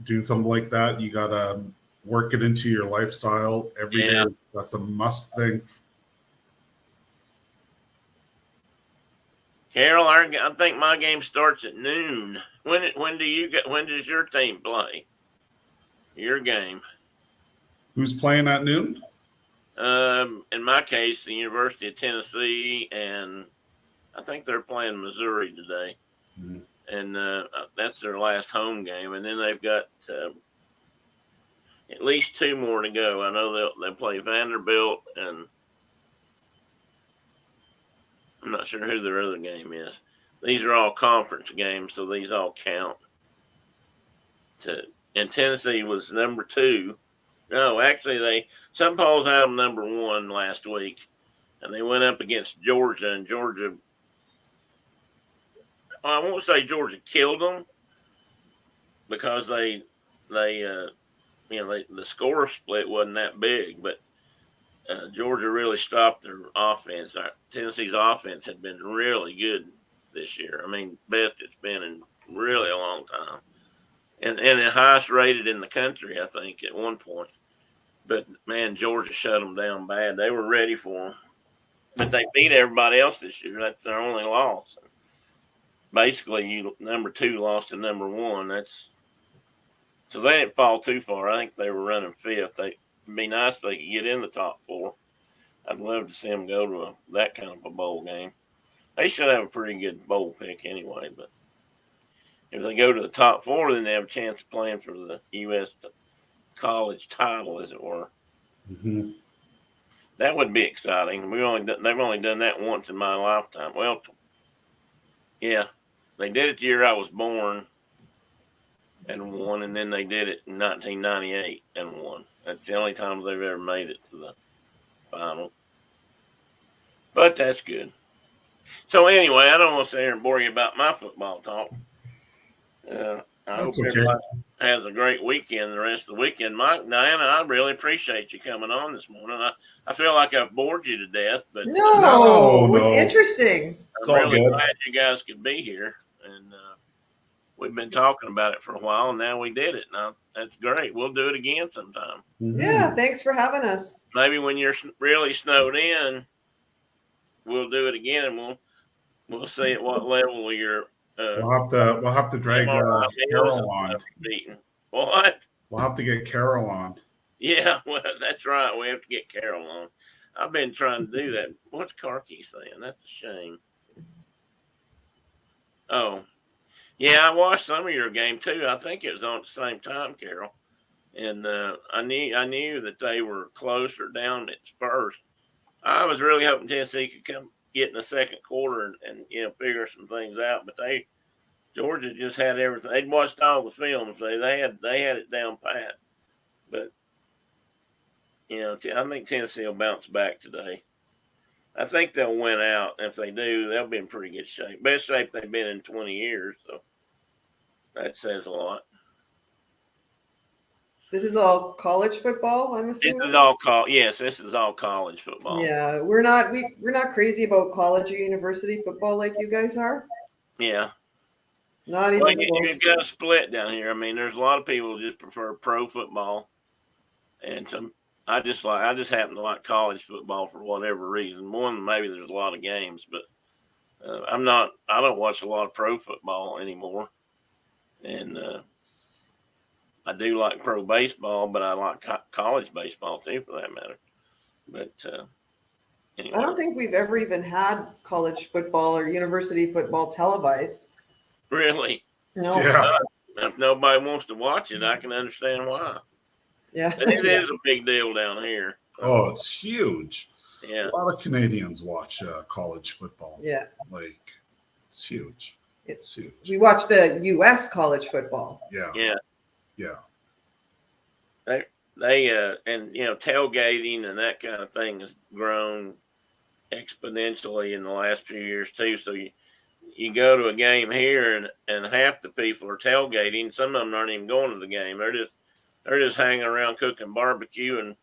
doing something like that, you got to work it into your lifestyle every day. That's a must thing. Carol, I think my game starts at noon. When does your team play? Your game. Who's playing at noon? In my case, the University of Tennessee, and I think they're playing Missouri today. Mm-hmm. And that's their last home game. And then they've got at least 2 more to go. I know they'll play Vanderbilt, and I'm not sure who their other game is. These are all conference games, so these all count. And Tennessee was number 2. No, actually, some polls had them number 1 last week, and they went up against Georgia, and Georgia. I won't say Georgia killed them because the score split wasn't that big, but Georgia really stopped their offense. Tennessee's offense had been really good this year. I mean, best it's been in really a long time. And the highest rated in the country, I think, at one point. But, man, Georgia shut them down bad. They were ready for them. But they beat everybody else this year. That's their only loss. Basically, number 2 lost to number 1. So they didn't fall too far. I think they were running 5th. It'd be nice if they could get in the top 4. I'd love to see them go to that kind of a bowl game. They should have a pretty good bowl pick anyway, but if they go to the top 4, then they have a chance of playing for the U.S. college title, as it were. Mm-hmm. That would be exciting. They've only done that once in my lifetime. Well, yeah, they did it the year I was born and won, and then they did it in 1998 and won. That's the only time they've ever made it to the final. But that's good. So anyway, I don't want to sit here and bore you about my football talk. I hope has a great weekend the rest of the weekend. Mike, Diana, I really appreciate you coming on this morning. I feel like I've bored you to death, but No, it was no. interesting. It's I'm all really good. glad you guys could be here. And we've been talking about it for a while, and now we did it. Now that's great. We'll do it again sometime. Mhm. Yeah, thanks for having us. Maybe when you're really snowed in, we'll do it again, and we'll see at what level your We'll have to drag MRI meals Carol on. beaten. What? We'll have to get Carol on. Yeah, well, that's right. We have to get Carol on. I've been trying to do that. What's Carkey saying? That's a shame. Oh, yeah, I watched some of your game too. I think it was on at the same time, Carol. And I knew that they were closer down at first. I was really hoping Tennessee could come get in the second quarter and figure some things out, but Georgia just had everything. They'd watched all the film, so they had it down pat. But I think Tennessee will bounce back today. I think they'll win out. If they do, they'll be in pretty good shape. Best shape they've been in 20 years. So that says a lot. This is all college football, I'm assuming. This is all college football. Yeah, we're not crazy about college or university football like you guys are. Yeah. Not even Well, close. you've got a split down here. I mean, there's a lot of people who just prefer pro football, and I just happen to like college football for whatever reason. More than maybe there's a lot of games, but I don't watch a lot of pro football anymore, and I do like pro baseball, but I like college baseball too, for that matter. But anyway. I don't think we've ever even had college football or university football televised. Really, No. Yeah. if nobody wants to watch it, I can understand why. Yeah. But it is a big deal down here. Oh, it's huge. Yeah. A lot of Canadians watch college football. Yeah. Like, it's huge. It's huge. We watch the U.S. college football. Yeah. Yeah. Yeah. They and tailgating and that kind of thing has grown exponentially in the last few years too. So you go to a game here and half the people are tailgating. Some of them aren't even going to the game. They're just hanging around cooking barbecue, and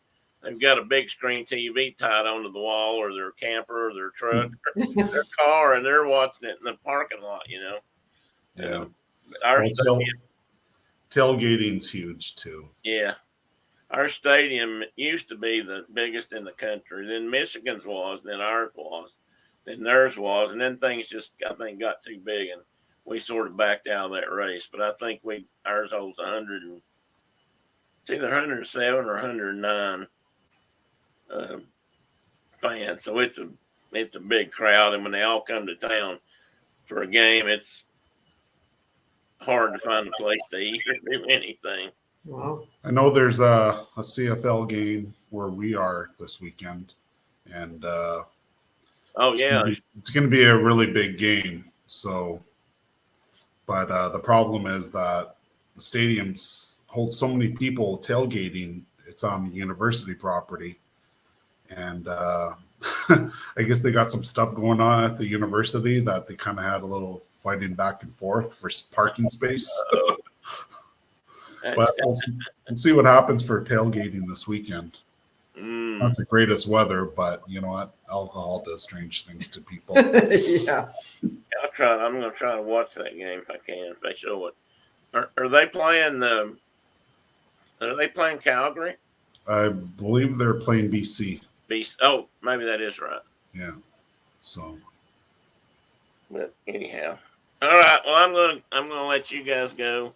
they've got a big screen TV tied onto the wall, or their camper or their truck or their car, and they're watching it in the parking lot. Yeah. Our Well, stadium, tailgating's huge too. yeah. Our stadium used to be the biggest in the country. Then Michigan's was, then ours was, then theirs was, and then things just, I think, got too big, and we sort of backed out of that race. But I think ours holds 100, and it's either 107 or 109 fans. So it's a big crowd, and when they all come to town for a game, it's hard to find a place to eat or do anything. Wow. I know there's a CFL game where we are this weekend, and Oh yeah, it's going to be a really big game. So, but the problem is that the stadiums hold so many people tailgating. It's on the university property, and I guess they got some stuff going on at the university that they kind of had a little fighting back and forth for parking space. But we'll see what happens for tailgating this weekend. Not the greatest weather, but you know what? Alcohol does strange things to people. Yeah. I'm going to try to watch that game if I can. If they show it, are they playing Are they playing Calgary? I believe they're playing BC. Oh, maybe that is right. Yeah. So. But anyhow, all right. Well, I'm gonna let you guys go.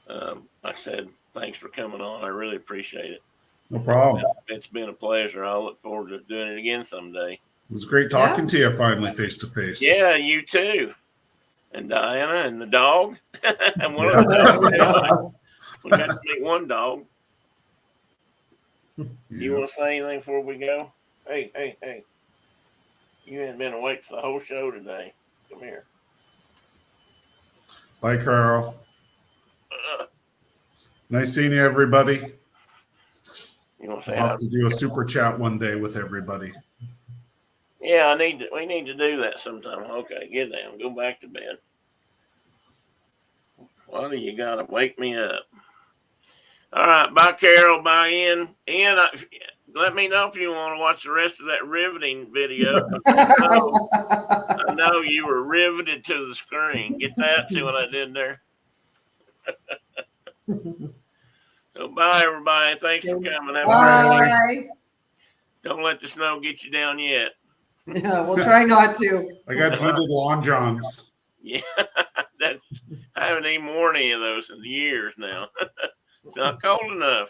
Like I said, thanks for coming on. I really appreciate it. No problem. It's been a pleasure. I look forward to doing it again someday. It was great talking to you finally face to face. Yeah, you too. And Diana and the dog. And one of the dogs. We got to meet one dog. You want to say anything before we go? Hey. You ain't been awake for the whole show today. Come here. Bye, Carl. Nice seeing you, everybody. You want to say I'll hi? have to do a super chat one day with everybody. Yeah, we need to do that sometime. Okay, get down. Go back to bed. Why do you gotta wake me up? All right. Bye, Carol. Bye, Ian. Ian, let me know if you want to watch the rest of that riveting video. I know you were riveted to the screen. Get that? See what I did there? So bye, everybody. Thanks for coming. Have a great day. Bye. Don't let the snow get you down yet. Yeah, we'll try not to. I got heated lawn johns. Yeah, I haven't even worn any of those in years now. It's not cold enough.